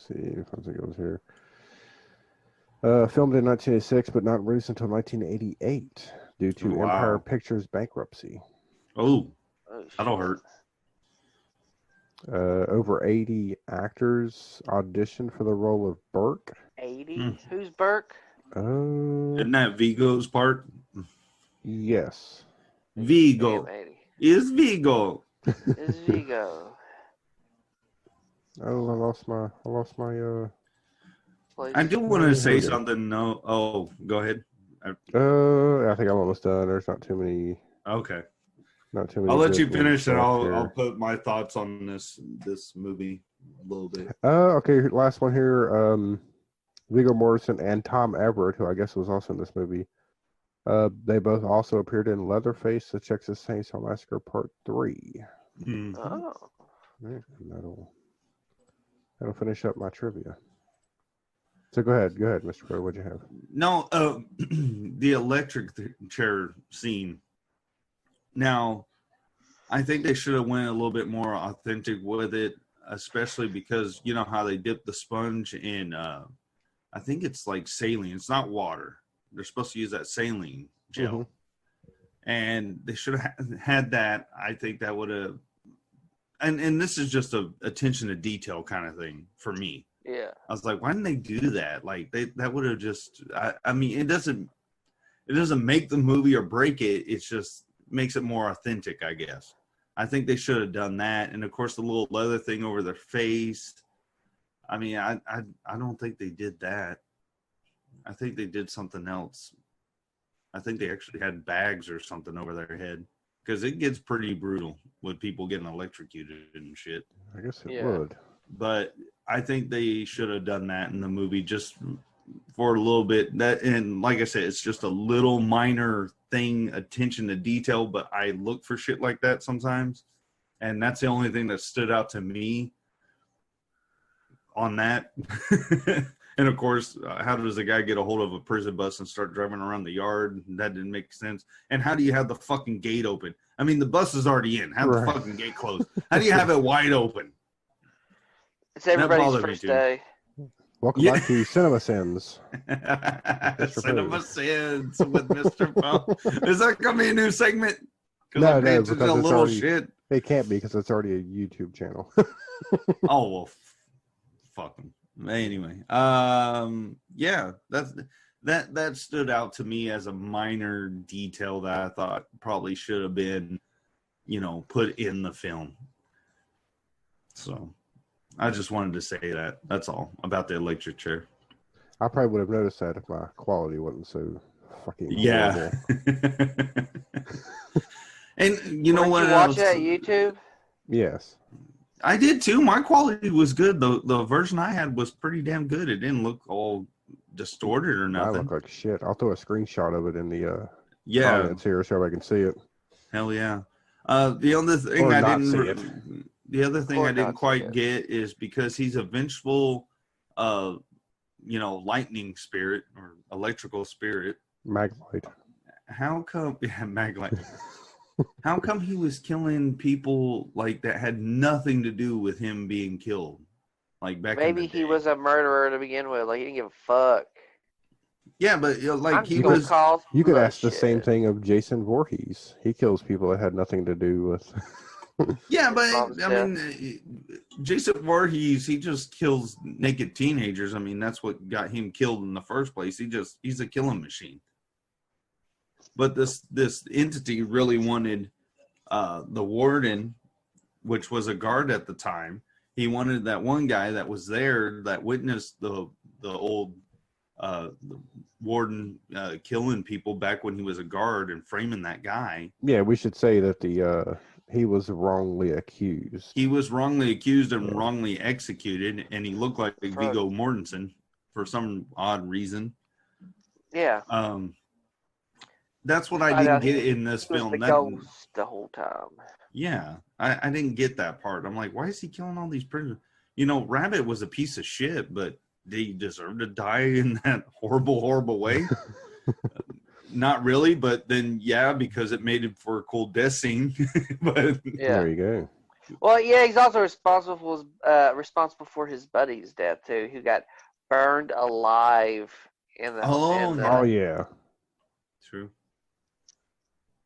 see if it goes here. Filmed in 1986, but not released until 1988 due to
Wow.
Empire Pictures bankruptcy.
Oh,
Oh,
that'll
shit.
hurt.
Over 80 actors auditioned for the role of Burke.
80? Who's Burke?
Isn't that Vigo's part?
Yes.
Vigo.
Damn, 80.
Is Vigo.
It's Vigo.
Oh, I lost my
I do want to say
Okay.
something. No. Oh, go ahead.
I think I'm almost done. There's not too many.
Okay.
Not too many.
I'll let
good
you
ones
finish, and
left
I'll
here.
put my thoughts on this movie a little bit.
Okay, last one here. Viggo Mortensen and Tom Everett, who I guess was also in this movie. They both also appeared in Leatherface, The Texas Chainsaw Massacre Part 3.
Mhm.
Oh.
Yeah, and that'll finish up my trivia. So go ahead, Mr. Crow. What'd you have?
No, the electric chair scene. Now, I think they should have went a little bit more authentic with it, especially because you know how they dip the sponge in. I think it's like saline. It's not water. They're supposed to use that saline gel,
Mhm.
and they should have had that. I think that would have. And this is just a attention to detail kind of thing for me.
Yeah.
I was like, why didn't they do that? Like that would have just. I mean, it doesn't make the movie or break it. It's just makes it more authentic, I guess. I think they should have done that, and of course the little leather thing over their face. I mean, I don't think they did that. I think they did something else. I think they actually had bags or something over their head because it gets pretty brutal with people getting electrocuted and shit.
I guess it
Yeah.
would.
But I think they should have done that in the movie just for a little bit. That, and like I said, it's just a little minor thing, attention to detail, but I look for shit like that sometimes. And that's the only thing that stood out to me on that. And of course, how does a guy get a hold of a prison bus and start driving around the yard? That didn't make sense. And how do you have the fucking gate open? I mean, the bus is already in. Have
Right.
the fucking gate closed. How do you have it wide open?
It's everybody's
bothered me
first
too.
day.
Welcome
Yeah.
back to Cinema Sins.
Cinema Sins with Mr. Poe. Is that going to be a new segment? Because I'm paying
No,
attention
because
to
it's
little
already.
shit.
It can't be because it's already a YouTube channel.
Oh well, fuck them. Anyway, yeah, that stood out to me as a minor detail that I thought probably should have been, put in the film. So, I just wanted to say that. That's all about the electric chair.
I probably would have noticed that if my quality wasn't so fucking
Yeah.
horrible.
And you know
Weren't
what
you
else?
watching at YouTube?
Yes.
I did too. My quality was good. The version I had was pretty damn good. It didn't look all distorted or
I
nothing.
look like shit. I'll throw a screenshot of it in the
Yeah.
comments here so everybody can see it.
Hell yeah. The other thing
Or
I
not
didn't
see it.
the other thing
Or
I didn't
not see
quite
it.
get is because he's a vengeful lightning spirit or electrical spirit.
Maglite.
How come Maglite. How come he was killing people like that had nothing to do with him being killed? Like back in
Maybe
the
he
day?
was a murderer to begin with. Like, he didn't give a fuck.
Yeah, but like
I'm
he
just gonna
was
call
You could ask the
bullshit.
same thing of Jason Voorhees. He kills people that had nothing to do with.
Yeah, but
Mom's
I mean, Jason Voorhees, he just kills naked teenagers. I mean, that's what got him killed in the first place. He's a killing machine. But this entity really wanted the warden, which was a guard at the time. He wanted that one guy that was there that witnessed the old the warden killing people back when he was a guard and framing that guy.
Yeah, we should say that he was wrongly accused.
He was wrongly accused and
Yeah.
wrongly executed, and he looked like Viggo Mortensen for some odd reason.
Yeah.
That's what
Find
I didn't
out
get
he
in this
was
film.
the
That,
ghost the whole time.
yeah, I didn't get that part. I'm like, why is he killing all these prisoners? Rabbit was a piece of shit, but did he deserve to die in that horrible, horrible way? Not really, but then yeah, because it made it for a cool death scene. But
Yeah.
There you go.
Well, yeah, he's also responsible for his buddy's death too, who got burned alive in the.
Oh,
in the
yeah.
Oh yeah,
true.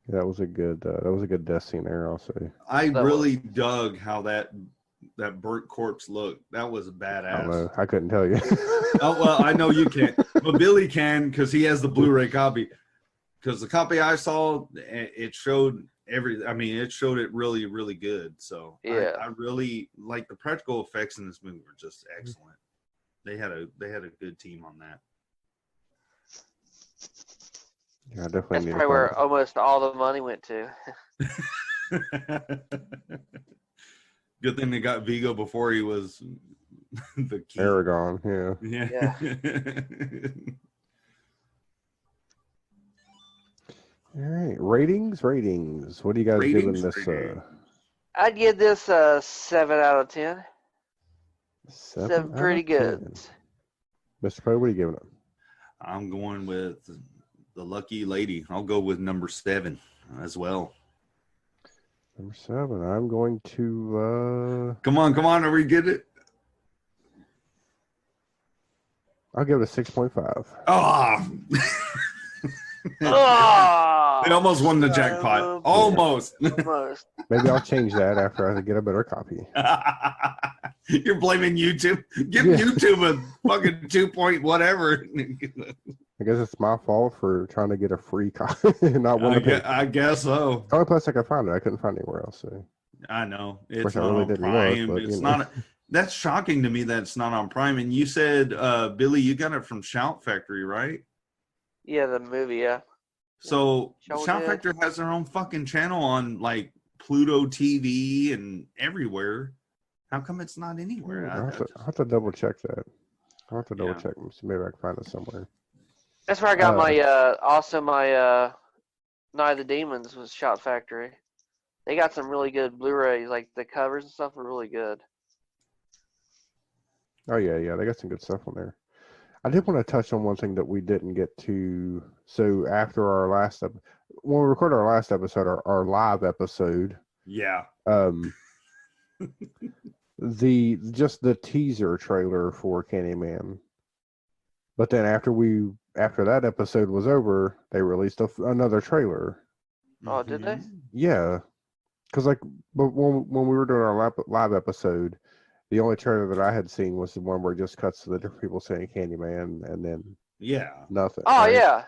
that was a good death scene there. I'll say.
I
That
really dug how that burnt corpse looked. That was
I don't
badass.
know. I couldn't tell you.
Oh well, I know you can't, but Billy can because he has the Blu-ray copy. Because the copy I saw, it showed it showed it really, really good. So
Yeah.
I really like the practical effects in this movie were just excellent. They had a good team on that.
Yeah, I definitely
That's
need to
probably where
find
almost all the money went to.
Good thing they got Vigo before he was the king.
Aragon. Yeah.
Yeah.
All right. Ratings. What do you guys giving
Ratings,
this?
rating.
I'd give this a 7 out of 10.
7
7
out
pretty
of
good.
10. Mr. Poe, what are you giving it?
I'm going with the lucky lady. I'll go with number 7 as well.
Number 7. I'm going to.
Come on. Are we get it?
I'll give it a 6.5.
Ah.
Oh,
They almost won the
son
jackpot.
of a-
Almost.
Almost.
Maybe I'll change that after I get a better copy.
You're blaming YouTube. Give
Yeah.
YouTube a fucking 2 point whatever.
I guess it's my fault for trying to get a free copy and not want to pay.
I guess so.
The only place I could find it, I couldn't find it anywhere else. So.
I know. It's
Which I
not
really
on
didn't
Prime.
look, but,
It's
you know.
not. That's shocking to me that it's not on Prime. And you said, Billy, you got it from Shout Factory, right?
Yeah, the movie, yeah.
So
Sure
Shout
did.
Factory has their own fucking channel on like Pluto TV and everywhere. How come it's not anywhere?
I'll have to double check that. I'll have to double
Yeah.
check and see. Maybe I can find it somewhere.
That's where I got my Night of the Demons was Shot Factory. They got some really good Blu-rays, like the covers and stuff are really good.
Oh yeah, they got some good stuff on there. I did want to touch on one thing that we didn't get to. So after our last when we recorded our last episode, our live episode,
Yeah.
the teaser trailer for Candyman. But then after that episode was over, they released another trailer.
Oh, did they?
Mhm.
Yeah, because like, but when we were doing our live episode, the only trailer that I had seen was the one where it just cuts to the different people saying Candyman and then
Yeah.
nothing.
Oh
right?
yeah.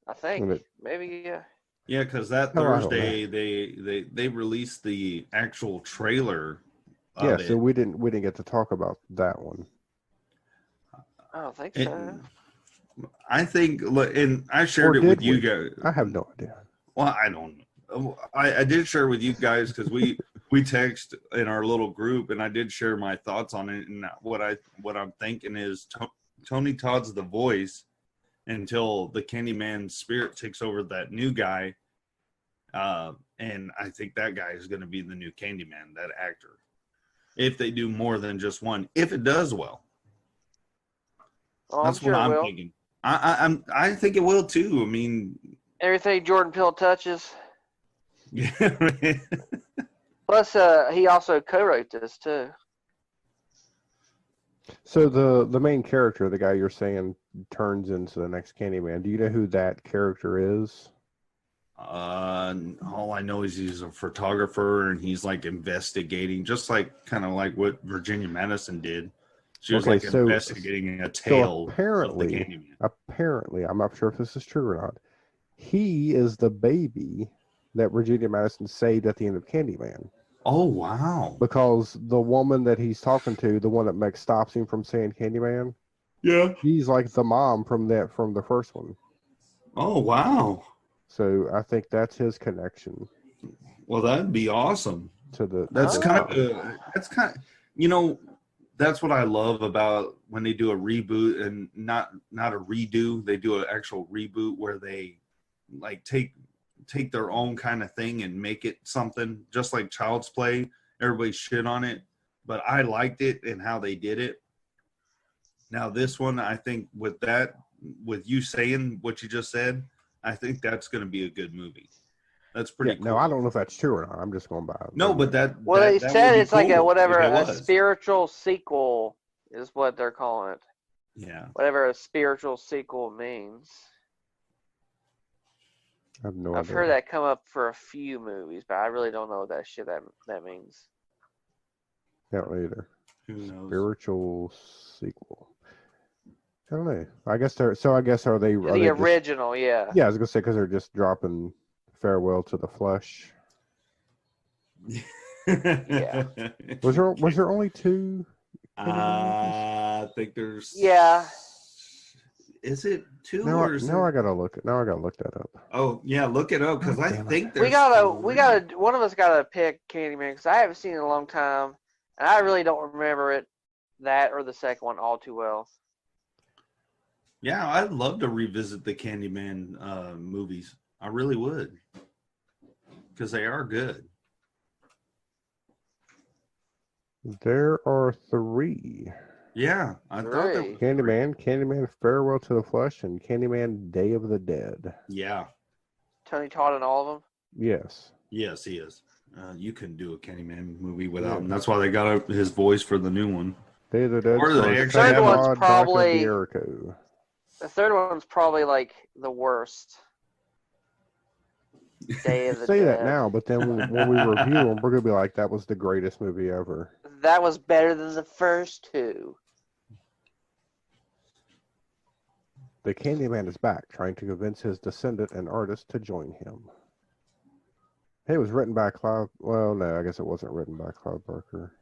I think
And it,
maybe yeah.
Yeah, because that
Oh, I don't know.
Thursday they released the actual trailer
yeah,
of
so
it.
we didn't get to talk about that one.
I don't think
It-
so.
I think, and I
Or
shared it
did
with you
we?
guys.
I have no idea.
Well, I don't know. I did share with you guys because we text in our little group, and I did share my thoughts on it. And what I'm thinking is Tony Todd's the voice until the Candyman spirit takes over that new guy, and I think that guy is going to be the new Candyman, that actor. If they do more than just one, if it does well,
Oh, I'm
that's
sure
what
it
I'm
will.
thinking. I think it will too. I mean,
Everything Jordan Peele touches.
yeah.
Plus, he also co-wrote this too.
So the main character, the guy you're saying turns into the next Candyman. Do you know who that character is?
All I know is he's a photographer and he's like investigating, just like kind of like what Virginia Madison did. She was
Okay,
like
so-
investigating a tale of the Candyman.
Apparently, I'm not sure if this is true or not. He is the baby that Virginia Madison saved at the end of Candyman.
Oh wow!
Because the woman that he's talking to, the one that Meg stops him from saying Candyman,
Yeah.
she's like the mom from the first one.
Oh wow!
So I think that's his connection
Well, that'd be awesome.
to the.
That's
Oh.
kind of that's what I love about when they do a reboot and not a redo. They do an actual reboot where they like take their own kind of thing and make it something, just like Child's Play. Everybody shit on it, but I liked it and how they did it. Now this one, I think with you saying what you just said, I think that's going to be a good movie. That's pretty cool.
No, I don't know if that's true or not. I'm just going by it.
No, but that.
Well,
that,
they
that
said
would be
it's like a
cool
whatever
if it
a
was.
spiritual sequel is what they're calling it.
Yeah.
Whatever a spiritual sequel means.
I have no
I've
idea.
heard that come up for a few movies, but I really don't know what that shit that means.
I don't know either.
Who knows?
Spiritual sequel. I don't know. I guess they're. So I guess are they? Are
The
they just,
original, yeah.
yeah, I was gonna say because they're just dropping farewell to the flesh.
Yeah.
Was there only two?
I think there's.
Yeah.
Is it two
Now,
or is
now I
there...
gotta look. Now I gotta look that up.
Oh yeah, look it up because I
Damn it.
think there's.
We gotta. One of us gotta pick Candyman because I haven't seen it in a long time, and I really don't remember it, that or the second one all too well.
Yeah, I'd love to revisit the Candyman movies. I really would, because they are good.
There are three.
Yeah, I thought
Three.
that.
Candyman Farewell to the Flesh, and Candyman Day of the Dead.
Yeah.
Tony Todd in all of them.
Yes.
Yes, he is. You couldn't do a Candyman movie without him. That's why they got his voice for the new one.
Day of the Dead.
Or they
stars
actually
have-
Todd
Third one's
Dr.
probably-
D'Erico.
The third one's probably like the worst. Day of the
Say that
Dead.
now, but then when we review them, we're gonna be like, "That was the greatest movie ever."
That was better than the first two.
The Candyman is back, trying to convince his descendant and artist to join him. Hey, it was written by Clive. Well, no, I guess it wasn't written by Clive Barker.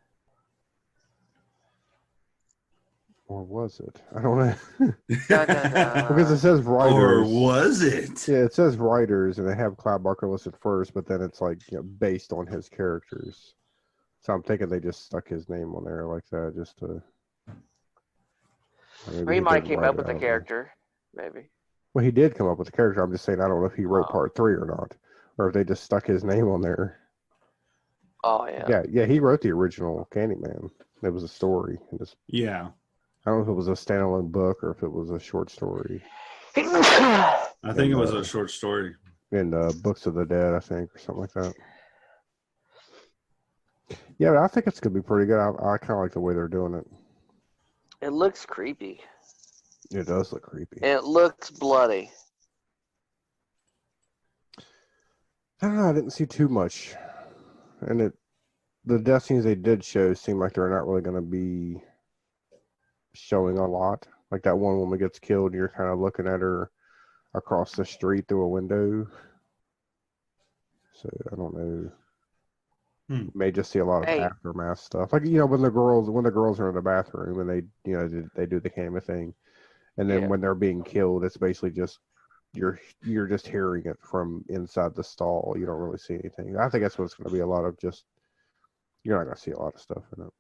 Or was it? I don't know.
Dun, dun, dun.
Because it says writers.
Or was it?
Yeah, it says writers, and they have Clive Barker listed first, but then it's like based on his characters. So I'm thinking they just stuck his name on there like that just to.
Or he might have
didn't
came
write
up
it,
with
I
the
don't know.
character, maybe.
Well, he did come up with the character. I'm just saying I don't know if he wrote
Oh.
part 3 or not, or if they just stuck his name on there.
Oh yeah.
Yeah, he wrote the original Candyman. It was a story.
Yeah.
I don't know if it was a standalone book or if it was a short story
I think it was a short story.
in Books of the Dead, I think, or something like that. Yeah, but I think it's gonna be pretty good. I kind of like the way they're doing it.
It looks creepy.
It does look creepy.
And it looks bloody.
I don't know. I didn't see too much, and the death scenes they did show seem like they're not really going to be showing a lot. Like that one woman gets killed, and you're kind of looking at her across the street through a window. So I don't know. You may just see a lot of
Hey.
aftermath stuff, like when the girls are in the bathroom and they do the camera thing, and then when they're being killed, it's basically just you're just hearing it from inside the stall. You don't really see anything. I think that's what it's going to be. A lot of just you're not going to see a lot of stuff in it.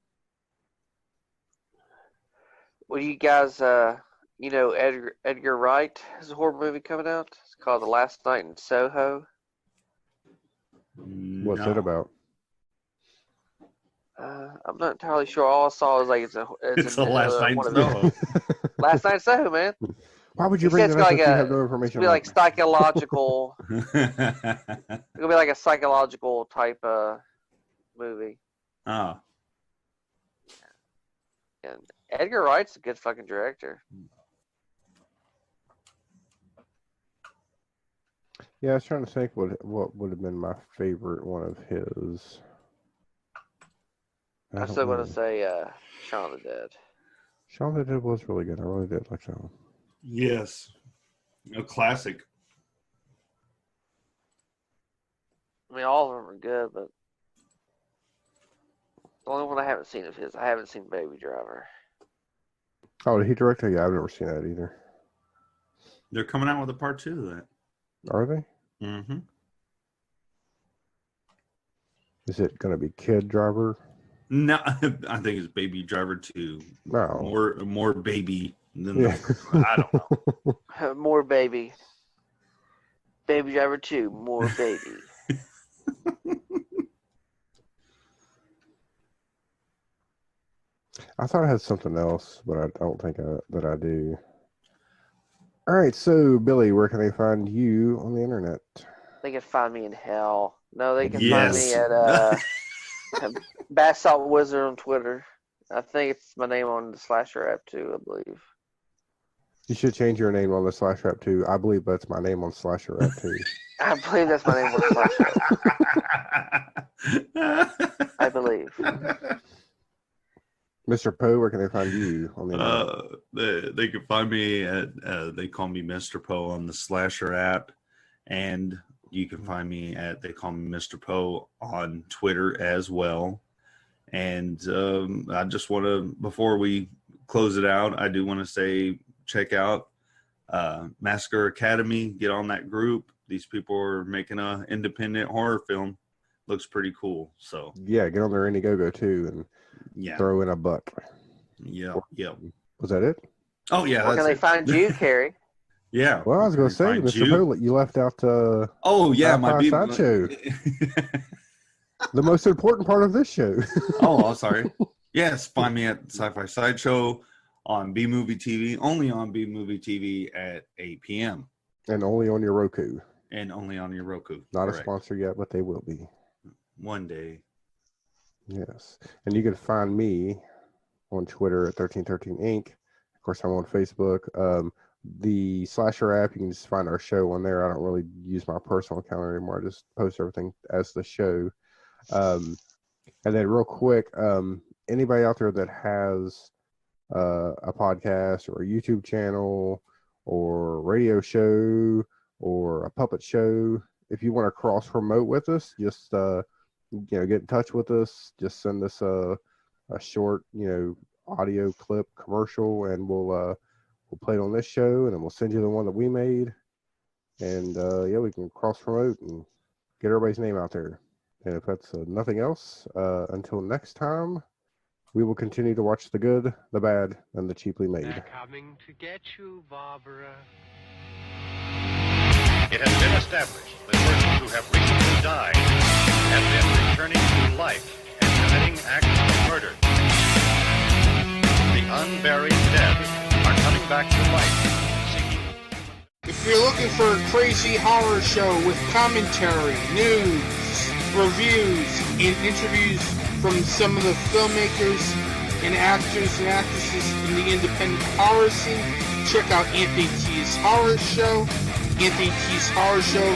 Well, you guys, Edgar Wright has a horror movie coming out. It's called The Last Night in Soho.
What's it about?
I'm not entirely sure. All I saw was like it's
the Last Night in Soho.
Last Night in Soho, man.
Why would you bring that up if you have no information?
It'll be like psychological. It'll be like a psychological type movie.
Oh.
And Edgar Wright's a good fucking director.
Yeah, I was trying to think what would have been my favorite one of his.
I'm still going to say Shaun of the Dead.
Shaun of the Dead was really good. I really did like that one.
Yes. A classic.
I mean, all of them are good, but the only one I haven't seen of his, I haven't seen Baby Driver.
Oh, did he direct it? Yeah, I've never seen that either.
They're coming out with a part 2 of that.
Are they?
Mm-hmm.
Is it going to be Kid Driver?
No, I think it's Baby Driver 2.
No.
More baby than I don't know.
More baby. Baby Driver 2, more baby.
I thought I had something else, but I don't think that I do. All right, so Billy, where can they find you on the internet?
They can find me in hell. No, they can find me at Bath Salt Wizard on Twitter. I think it's my name on the Slasher app too, I believe.
You should change your name on the Slasher app too. I believe that's my name on Slasher app too.
I believe that's my name on the Slasher app. I believe.
Mr. Poe, where can they find you on the internet?
They can find me at they call me Mr. Poe on the Slasher app, and you can find me at they call me Mr. Poe on Twitter as well. And I just want to, before we close it out, I do want to say check out Massacre Academy. Get on that group. These people are making an independent horror film. Looks pretty cool. So
yeah, get on their Indiegogo too and throw in a buck.
Yeah.
Was that it?
Oh yeah.
Where can they find you, Carey?
Yeah.
Well, I was going to say, Mr. Poe, you left out.
Oh yeah, my
sideshow. The most important part of this show.
Oh, sorry. Yes, find me at Sci-Fi Sideshow on B Movie TV, only on B Movie TV at 8 p.m.
And only on your Roku.
Not
Correct. A sponsor yet, but they will be.
One day.
Yes. And you can find me on Twitter at 1313 Inc. Of course, I'm on Facebook. The Slasher app, you can just find our show on there. I don't really use my personal account anymore. I just post everything as the show. And then real quick, anybody out there that has a podcast or a YouTube channel or a radio show or a puppet show, if you want to cross promote with us, just get in touch with us. Just send us a short audio clip commercial, and we'll play it on this show, and then we'll send you the one that we made, and we can cross promote and get everybody's name out there. And if that's nothing else, until next time, we will continue to watch the good, the bad, and the cheaply made.
They're coming to get you, Barbara.
It has been established that persons who have recently died have been returning to life and committing acts of murder. The unburied dead are coming back to life, seeking...
If you're looking for a crazy horror show with commentary, news, reviews, and interviews from some of the filmmakers and actors and actresses in the independent horror scene, check out Anthony T's Horror Show. Anthony T's Horror Show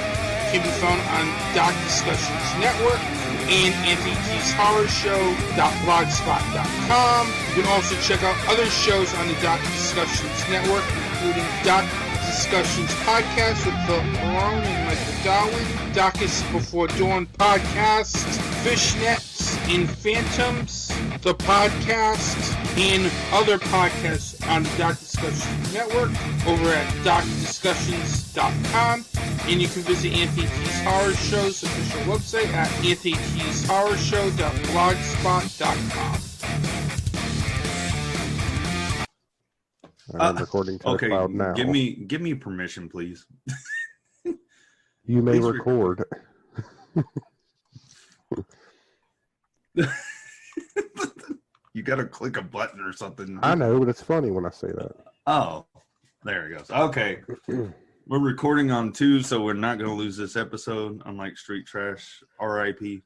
can be found on Doc Discussions Network and AntiquesHorrorShow.blogspot.com. You can also check out other shows on the Doc Discussions Network, including Doc Discussions Podcast with Philip Malone and Michael Darwin, Docus Before Dawn Podcast, Fishnets and Phantoms, the podcast, and other podcasts on the Doc Discussions Network over at docdiscussions.com. And you can visit Antiques Horror Show's official website at antiqueshorrorshow.blogspot.com.
I'm recording to
Okay,
the cloud now.
give me permission, please.
You may
Please
record.
You got to click a button or something.
I know, but it's funny when I say that.
Oh, there it goes. Okay. We're recording on 2, so we're not going to lose this episode, unlike Street Trash. RIP.